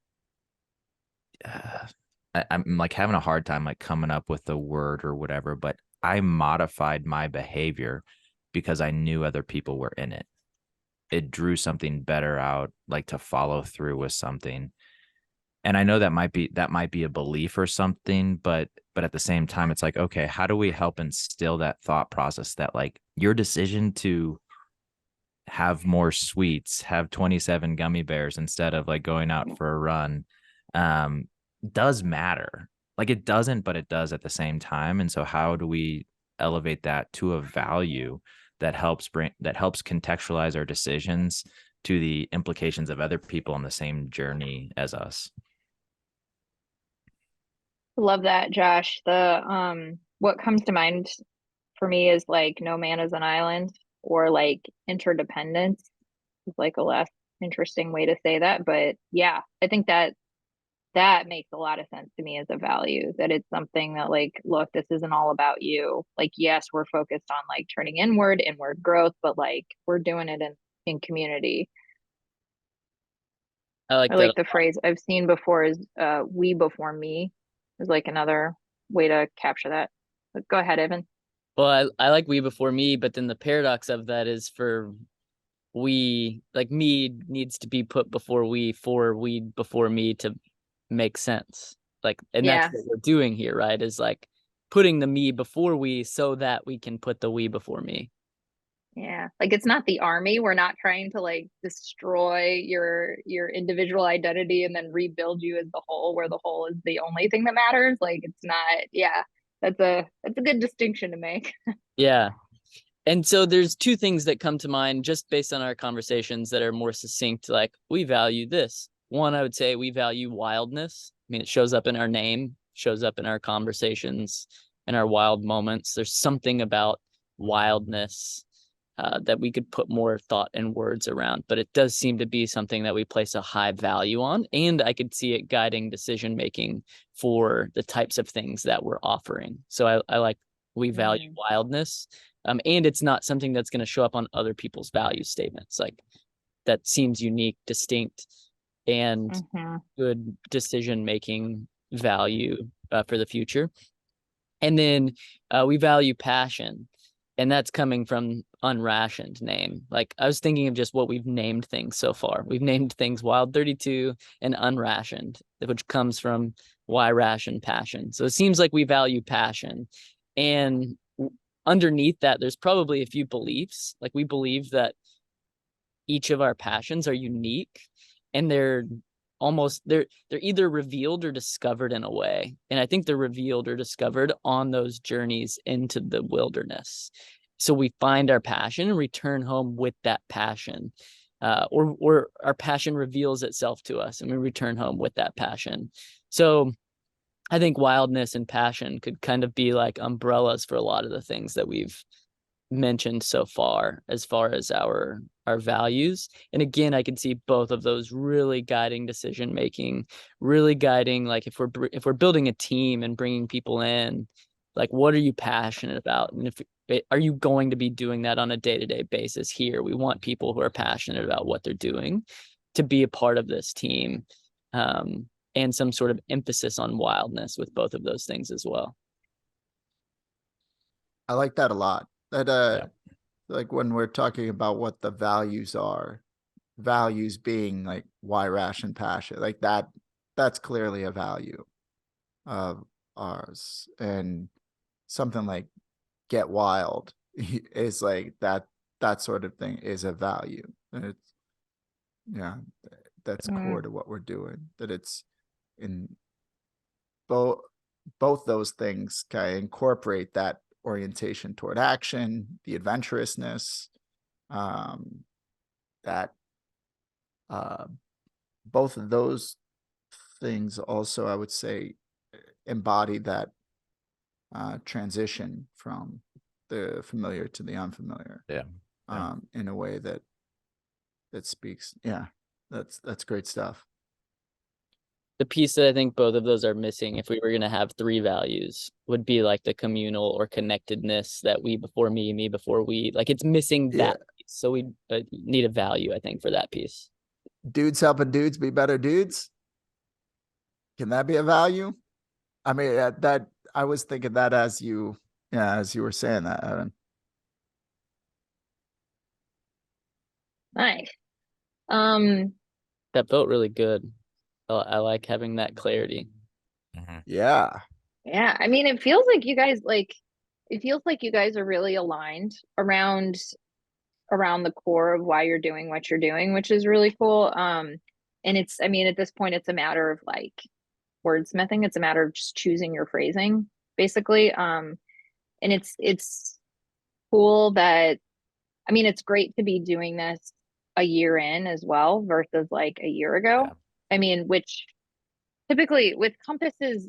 I'm like having a hard time like coming up with the word or whatever, but I modified my behavior because I knew other people were in it. It drew something better out, like to follow through with something. And I know that might be a belief or something, but at the same time, it's like, okay, how do we help instill that thought process that like your decision to have more sweets, have 27 gummy bears instead of like going out for a run, does matter. Like it doesn't, but it does at the same time. And so how do we elevate that to a value that helps contextualize our decisions to the implications of other people on the same journey as us? love that, Josh. The what comes to mind for me is like no man is an island, or like interdependence is like a less interesting way to say that. But yeah, I think that that makes a lot of sense to me as a value, that it's something that like, look, this isn't all about you. Like, yes, we're focused on like turning inward growth, but like we're doing it in community. I like I that. like the phrase I've seen before is we before me is like another way to capture that. But go ahead, Evan. Well, I like we before me, but then the paradox of that is for we, like me needs to be put before we for we before me to make sense. Like, and that's Yeah. what we're doing here, right? Is like putting the me before we so that we can put the we before me. Yeah. Like it's not the army. We're not trying to like destroy your individual identity and then rebuild you as the whole, where the whole is the only thing that matters. Like it's not, yeah. That's a good distinction to make. Yeah. And so there's two things that come to mind just based on our conversations that are more succinct. Like, we value this. One, I would say we value wildness. I mean, it shows up in our name, shows up in our conversations, in our wild moments. There's something about wildness that we could put more thought and words around, but it does seem to be something that we place a high value on. And I could see it guiding decision making for the types of things that we're offering. So I like, we value wildness. And it's not something that's going to show up on other people's value statements. Like, that seems unique, distinct, and good decision-making value for the future. And then we value passion, and that's coming from unrationed name. Like, I was thinking of just what we've named things so far. We've named things Wild 32 and unrationed, which comes from why ration passion. So it seems like we value passion, and underneath that, there's probably a few beliefs. Like, we believe that each of our passions are unique, and they're either revealed or discovered in a way. And I think they're revealed or discovered on those journeys into the wilderness. So we find our passion and return home with that passion. or our passion reveals itself to us and we return home with that passion. So I think wildness and passion could kind of be like umbrellas for a lot of the things that we've mentioned so far as our values. And again, I can see both of those really guiding decision making, really guiding, like if we're building a team and bringing people in, like what are you passionate about, and are you going to be doing that on a day-to-day basis here? We want people who are passionate about what they're doing to be a part of this team, and some sort of emphasis on wildness with both of those things as well. I like that a lot. That Yeah. like when we're talking about what the values are, values being like why, ration, passion, like that's clearly a value of ours. And something like get wild is like that sort of thing is a value. And it's, yeah, that's core to what we're doing, that it's in both those things kind of incorporate that orientation toward action, the adventurousness, that both of those things also, I would say, embody that transition from the familiar to the unfamiliar. Yeah. In a way that speaks. Yeah, that's great stuff. The piece that I think both of those are missing, if we were going to have three values, would be like the communal or connectedness, that we before me before we, like it's missing that piece. So we need a value, I think, for that piece. Dudes helping dudes be better dudes. Can that be a value? I mean, that I was thinking that as you were saying that, Evan. Nice. That felt really good. I like having that clarity. Yeah. Yeah. I mean, it feels like you guys are really aligned around the core of why you're doing what you're doing, which is really cool. And I mean, at this point, it's a matter of like wordsmithing. It's a matter of just choosing your phrasing, basically. And it's cool that, I mean, it's great to be doing this a year in as well versus like a year ago. Yeah. I mean, which typically with Compasses,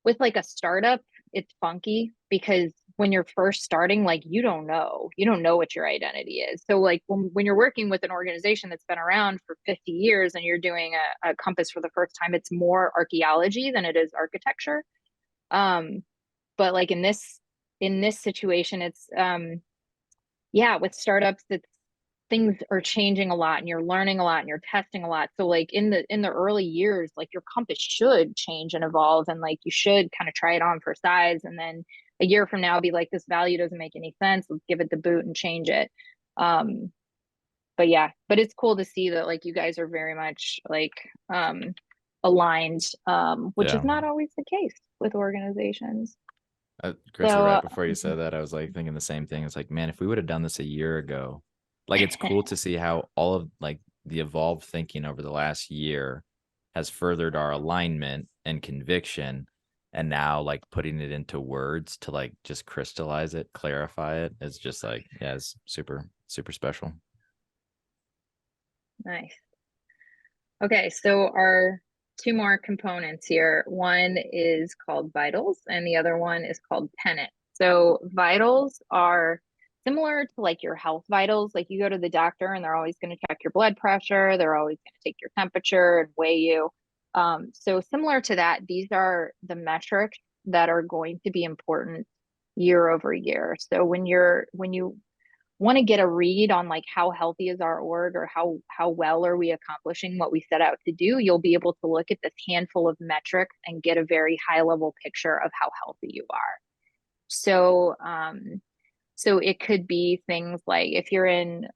with like a startup, it's funky because when you're first starting, like you don't know what your identity is. So like when you're working with an organization that's been around for 50 years and you're doing a compass for the first time, it's more archaeology than it is architecture. But like in this situation, it's yeah, with startups, it's things are changing a lot and you're learning a lot and you're testing a lot. So like in the early years, like your compass should change and evolve, and like you should kind of try it on for size, and then a year from now be like, this value doesn't make any sense, let's give it the boot and change it. But yeah, but it's cool to see that like you guys are very much like aligned, which is not always the case with organizations. Christie, So right before you said that, I was like thinking the same thing. It's like, man, if we would have done this a year ago, like it's cool to see how all of like the evolved thinking over the last year has furthered our alignment and conviction. And now like putting it into words to like just crystallize it, clarify it, is just like, yeah, it's super, super special. Nice. Okay, so our two more components here. One is called vitals and the other one is called tenet. So vitals are similar to like your health vitals. Like you go to the doctor and they're always going to check your blood pressure. They're always going to take your temperature and weigh you. So similar to that, these are the metrics that are going to be important year over year. So when you want to get a read on like how healthy is our org, or how well are we accomplishing what we set out to do, you'll be able to look at this handful of metrics and get a very high level picture of how healthy you are. So so it could be things like if you're in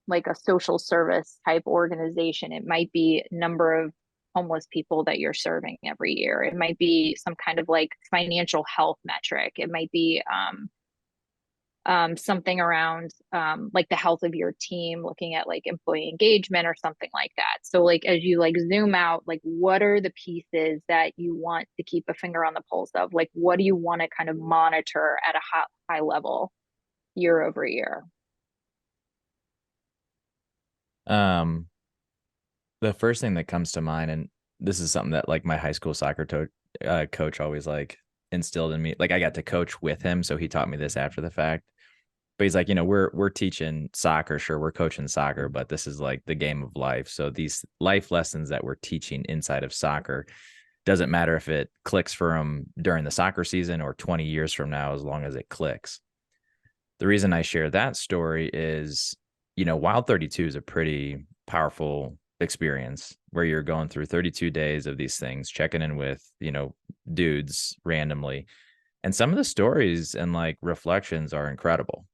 like a social service type organization, it might be number of homeless people that you're serving every year. It might be some kind of like financial health metric. It might be something around like the health of your team, looking at like employee engagement or something like that. So like as you like zoom out, like what are the pieces that you want to keep a finger on the pulse of? Like what do you want to kind of monitor at a high level year over year? The first thing that comes to mind, and this is something that like my high school soccer coach always like instilled in me. Like I got to coach with him, so he taught me this after the fact. But he's like, we're teaching soccer, sure, we're coaching soccer, but this is like the game of life. So these life lessons that we're teaching inside of soccer doesn't matter if it clicks for them during the soccer season or 20 years from now, as long as it clicks. The reason I share that story is, Wild 32 is a pretty powerful experience where you're going through 32 days of these things, checking in with, dudes randomly. And some of the stories and like reflections are incredible.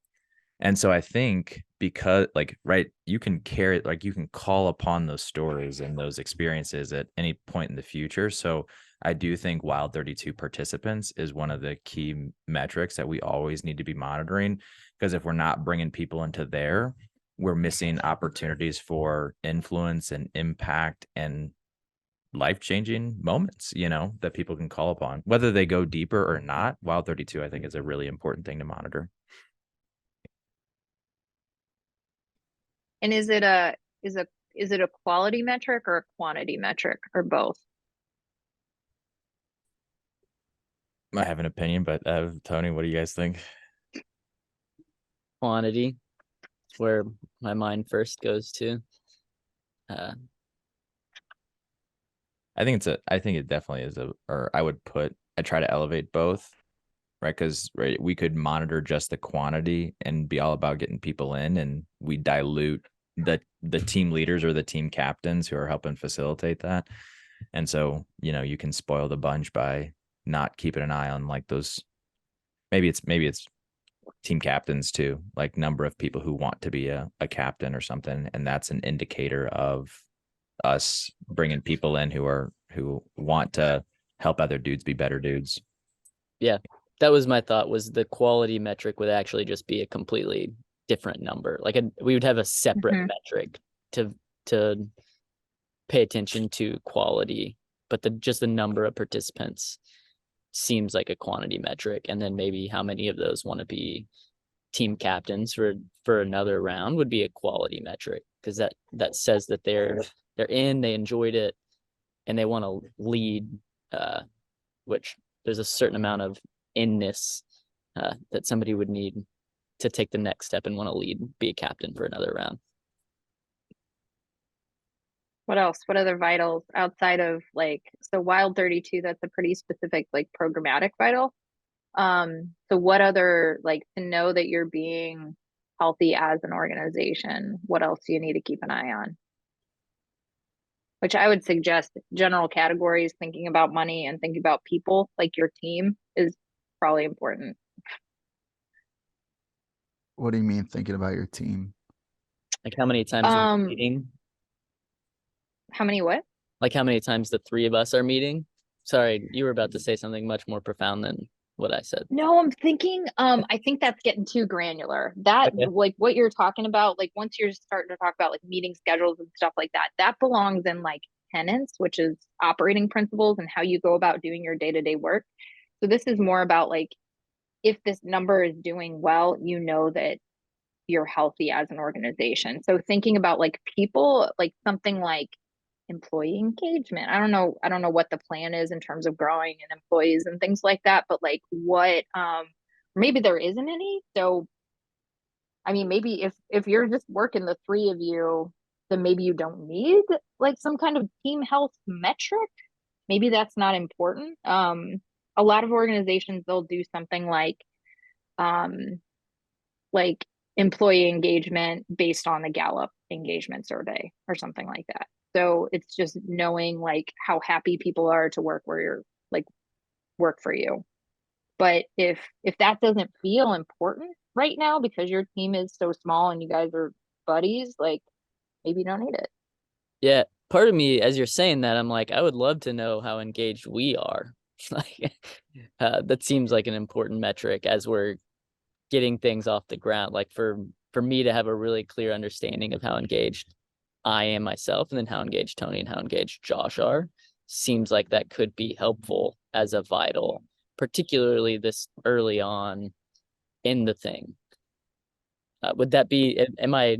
And so I think because like, right, you can carry, like you can call upon those stories and those experiences at any point in the future. So I do think Wild 32 participants is one of the key metrics that we always need to be monitoring, because if we're not bringing people into there, we're missing opportunities for influence and impact and life-changing moments, that people can call upon, whether they go deeper or not. Wild 32, I think, is a really important thing to monitor. And is it a quality metric or a quantity metric or both? I have an opinion, but Tony, what do you guys think? Quantity, where my mind first goes to. I think it definitely is or I try to elevate both, right? Because we could monitor just the quantity and be all about getting people in, and we dilute the team leaders or the team captains who are helping facilitate that. And so, you can spoil the bunch by not keeping an eye on like those. Maybe it's team captains too, like number of people who want to be a captain or something. And that's an indicator of us bringing people in who want to help other dudes be better dudes. Yeah, that was my thought, was the quality metric would actually just be a completely different number. Like we would have a separate metric to pay attention to quality, but just the number of participants seems like a quantity metric. And then maybe how many of those want to be team captains for another round would be a quality metric, because that says that they're in, they enjoyed it, and they want to lead, which there's a certain amount of inness that somebody would need to take the next step and want to lead, be a captain for another round. What else? What other vitals outside of so Wild 32, that's a pretty specific programmatic vital. So what other, to know that you're being healthy as an organization, what else do you need to keep an eye on? Which I would suggest general categories, thinking about money and thinking about people, like your team, is probably important. What do you mean thinking about your team? Like how many times we're meeting? How many what? Like how many times the three of us are meeting? Sorry, you were about to say something much more profound than what I said. No, I'm thinking, I think that's getting too granular. That like what you're talking about, like once you're starting to talk about like meeting schedules and stuff like that, that belongs in like tenets, which is operating principles and how you go about doing your day-to-day work. So this is more about like, if this number is doing well, you know that you're healthy as an organization. So thinking about like people, like something like employee engagement. I don't know what the plan is in terms of growing and employees and things like that, but like what maybe there isn't any. So I mean, maybe if you're just working the three of you, then maybe you don't need like some kind of team health metric. Maybe that's not important. A lot of organizations, they'll do something like employee engagement based on the Gallup engagement survey or something like that. So it's just knowing like how happy people are to work where you're like work for you. But if that doesn't feel important right now because your team is so small and you guys are buddies, like maybe you don't need it. Yeah, part of me, as you're saying that, I'm like, I would love to know how engaged we are. Like that seems like an important metric as we're getting things off the ground. Like for me to have a really clear understanding of how engaged I am myself, and then how engaged Tony and how engaged Josh are, seems like that could be helpful as a vital, particularly this early on in the thing. Would that be, am I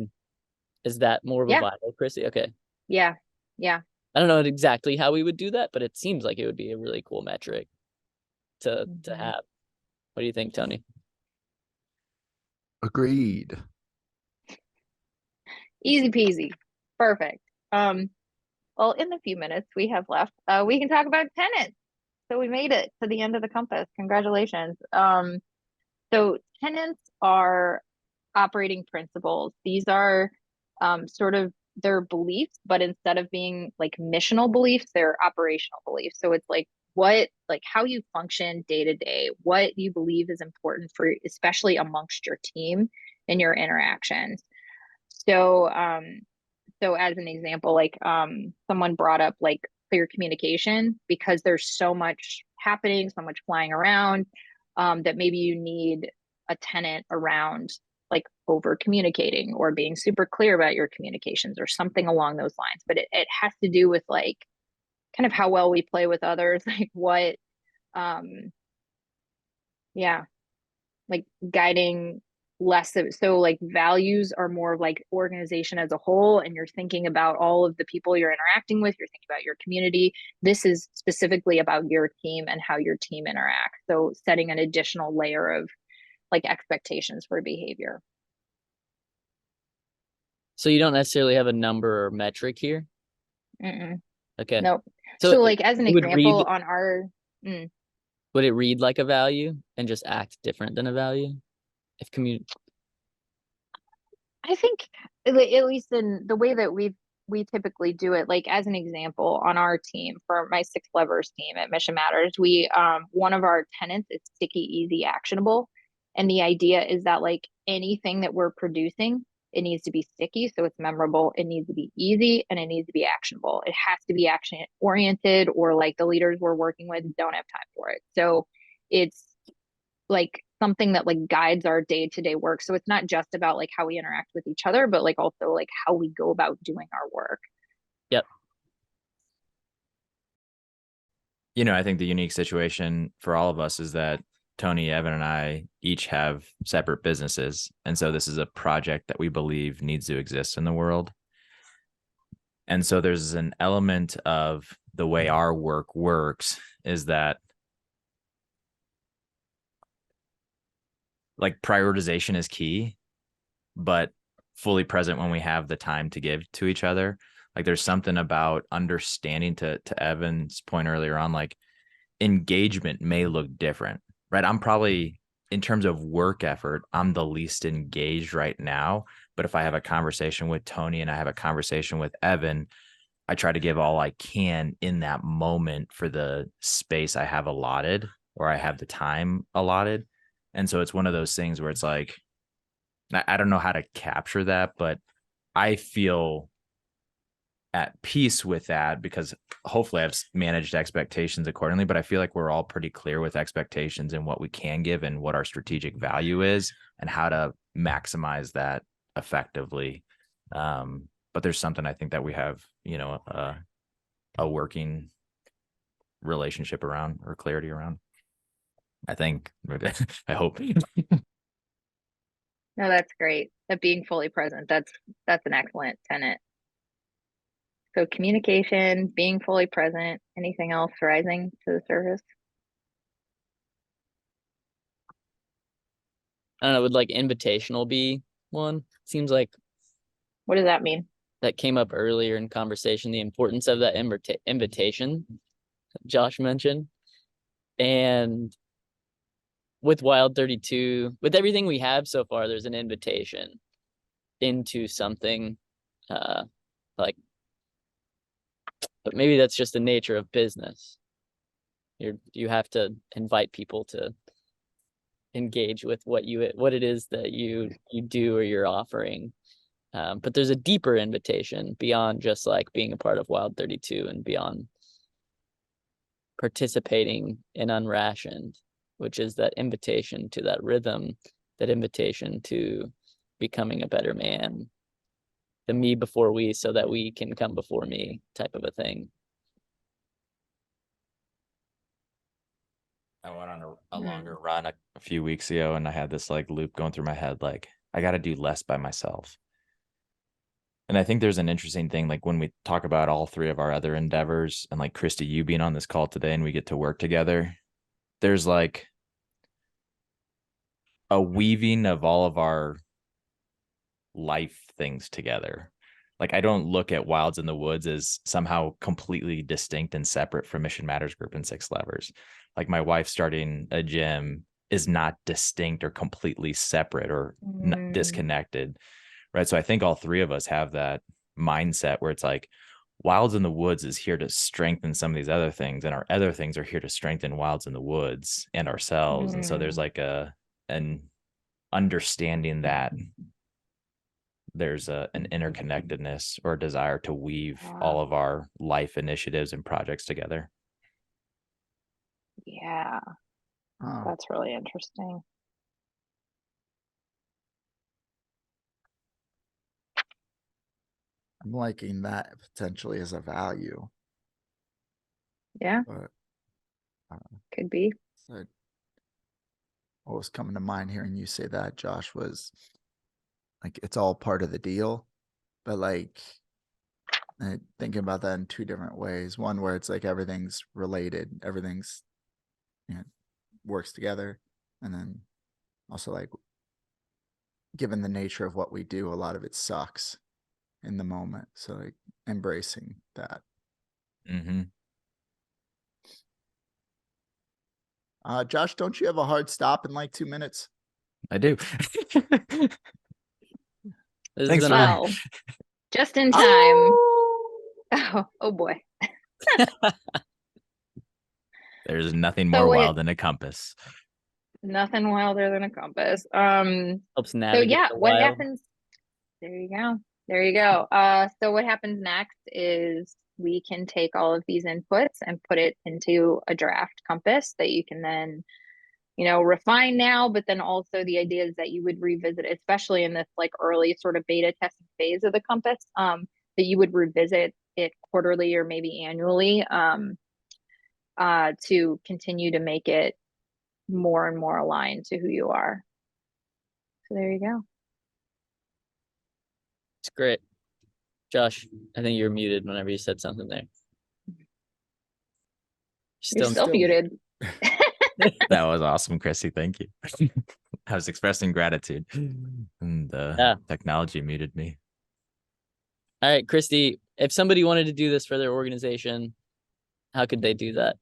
Is that more of a Yeah. viable, Chrissy? Okay. Yeah. I don't know exactly how we would do that, but it seems like it would be a really cool metric to have. What do you think, Tony? Agreed. Easy peasy. Perfect. Well, in the few minutes we have left, we can talk about tenants. So we made it to the end of the compass. Congratulations. So tenants are operating principles. These are sort of their beliefs, but instead of being like missional beliefs, they're operational beliefs. So it's like how you function day to day, what you believe is important for, especially amongst your team and your interactions. So, so as an example, like someone brought up like clear communication because there's so much happening, so much flying around, that maybe you need a tenant around like over communicating or being super clear about your communications or something along those lines. But it has to do with like kind of how well we play with others, like what, yeah, like guiding less of, so like values are more of like organization as a whole, and you're thinking about all of the people you're interacting with, you're thinking about your community. This is specifically about your team and how your team interacts, so setting an additional layer of like expectations for behavior. So you don't necessarily have a number or metric here? Mm-mm. Okay. Nope. So So like as an it would example read, on our would it read like a value and just act different than a value? If I think at least in the way that we typically do it, like as an example, on our team for my Six Levers team at Mission Matters, we one of our tenants is sticky, easy, actionable. And the idea is that like anything that we're producing, it needs to be sticky, so it's memorable, it needs to be easy, and it needs to be actionable. It has to be action oriented, or like the leaders we're working with don't have time for it. So it's like something that like guides our day-to-day work. So it's not just about like how we interact with each other, but like also like how we go about doing our work. Yep. I think the unique situation for all of us is that Tony, Evan, and I each have separate businesses. And so this is a project that we believe needs to exist in the world. And so there's an element of the way our work works is that like prioritization is key, but fully present when we have the time to give to each other. Like there's something about understanding, to Evan's point earlier on, like engagement may look different, right? I'm probably, in terms of work effort, I'm the least engaged right now. But if I have a conversation with Tony and I have a conversation with Evan, I try to give all I can in that moment for the space I have allotted, or I have the time allotted. And so it's one of those things where it's like, I don't know how to capture that, but I feel at peace with that because hopefully I've managed expectations accordingly, but I feel like we're all pretty clear with expectations and what we can give and what our strategic value is and how to maximize that effectively. But there's something I think that we have, a working relationship around, or clarity around. I think, I hope. No, that's great. That being fully present, that's an excellent tenet. So communication, being fully present, anything else rising to the surface? I don't know, would like invitational be one? Seems like What does that mean? that came up earlier in conversation, the importance of that invitation Josh mentioned. And with Wild 32, with everything we have so far, there's an invitation into something like, but maybe that's just the nature of business. You have to invite people to engage with what it is that you do or you're offering. But there's a deeper invitation beyond just like being a part of Wild 32 and beyond participating in Unrationed, which is that invitation to that rhythm, that invitation to becoming a better man, the me before we, so that we can come before me type of a thing. I went on a longer run a few weeks ago and I had this like loop going through my head, like I got to do less by myself. And I think there's an interesting thing, like when we talk about all three of our other endeavors and like Christy, you being on this call today and we get to work together, there's like a weaving of all of our life things together. Like I don't look at Wilds in the Woods as somehow completely distinct and separate from Mission Matters Group and Six Levers. Like my wife starting a gym is not distinct or completely separate or disconnected. Right. So I think all three of us have that mindset where it's like Wilds in the Woods is here to strengthen some of these other things, and our other things are here to strengthen Wilds in the Woods and ourselves. And so there's like an understanding that there's an interconnectedness or a desire to weave all of our life initiatives and projects together. Yeah. That's really interesting. I'm liking that potentially as a value. Yeah. But, could be. So what was coming to mind hearing you say that, Josh, was like it's all part of the deal, but like thinking about that in two different ways. One where it's like everything's related, everything's works together, and then also like given the nature of what we do, a lot of it sucks in the moment. So like embracing that. Josh, don't you have a hard stop in like 2 minutes? I do. Thanks, well, just in time. Oh boy. There's nothing more wild than a compass. Nothing wilder than a compass. Helps navigate. So yeah, what happens? There you go. There you go. So what happens next is we can take all of these inputs and put it into a draft compass that you can then, refine now, but then also the idea is that you would revisit, especially in this like early sort of beta testing phase of the compass, that you would revisit it quarterly or maybe annually, to continue to make it more and more aligned to who you are. So there you go. It's great. Josh, I think you're muted whenever you said something there. You're still muted. That was awesome, Christy. Thank you. I was expressing gratitude, and technology muted me. All right, Christy, if somebody wanted to do this for their organization, how could they do that?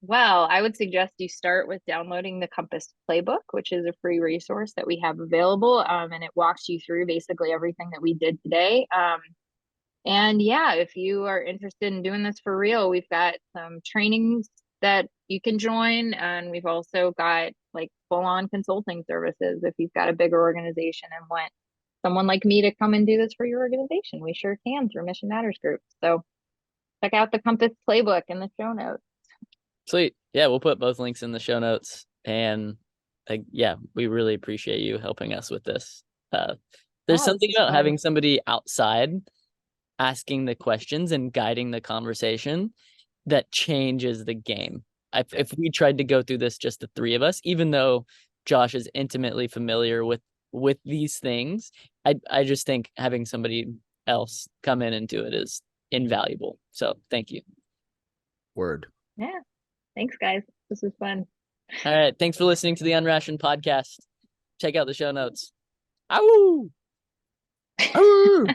Well, I would suggest you start with downloading the Compass Playbook, which is a free resource that we have available, and it walks you through basically everything that we did today. And yeah, if you are interested in doing this for real, we've got some trainings that you can join, and we've also got like full-on consulting services if you've got a bigger organization and want someone like me to come and do this for your organization. We sure can through Mission Matters Group. So check out the Compass Playbook in the show notes. Sweet. Yeah, we'll put both links in the show notes. And yeah, we really appreciate you helping us with this. There's something about having somebody outside asking the questions and guiding the conversation that changes the game. If we tried to go through this just the three of us, even though Josh is intimately familiar with these things, I just think having somebody else come in and do it is invaluable. So thank you. Word. Yeah. Thanks, guys. This was fun. All right. Thanks for listening to the Unrationed podcast. Check out the show notes. Ow! Ow!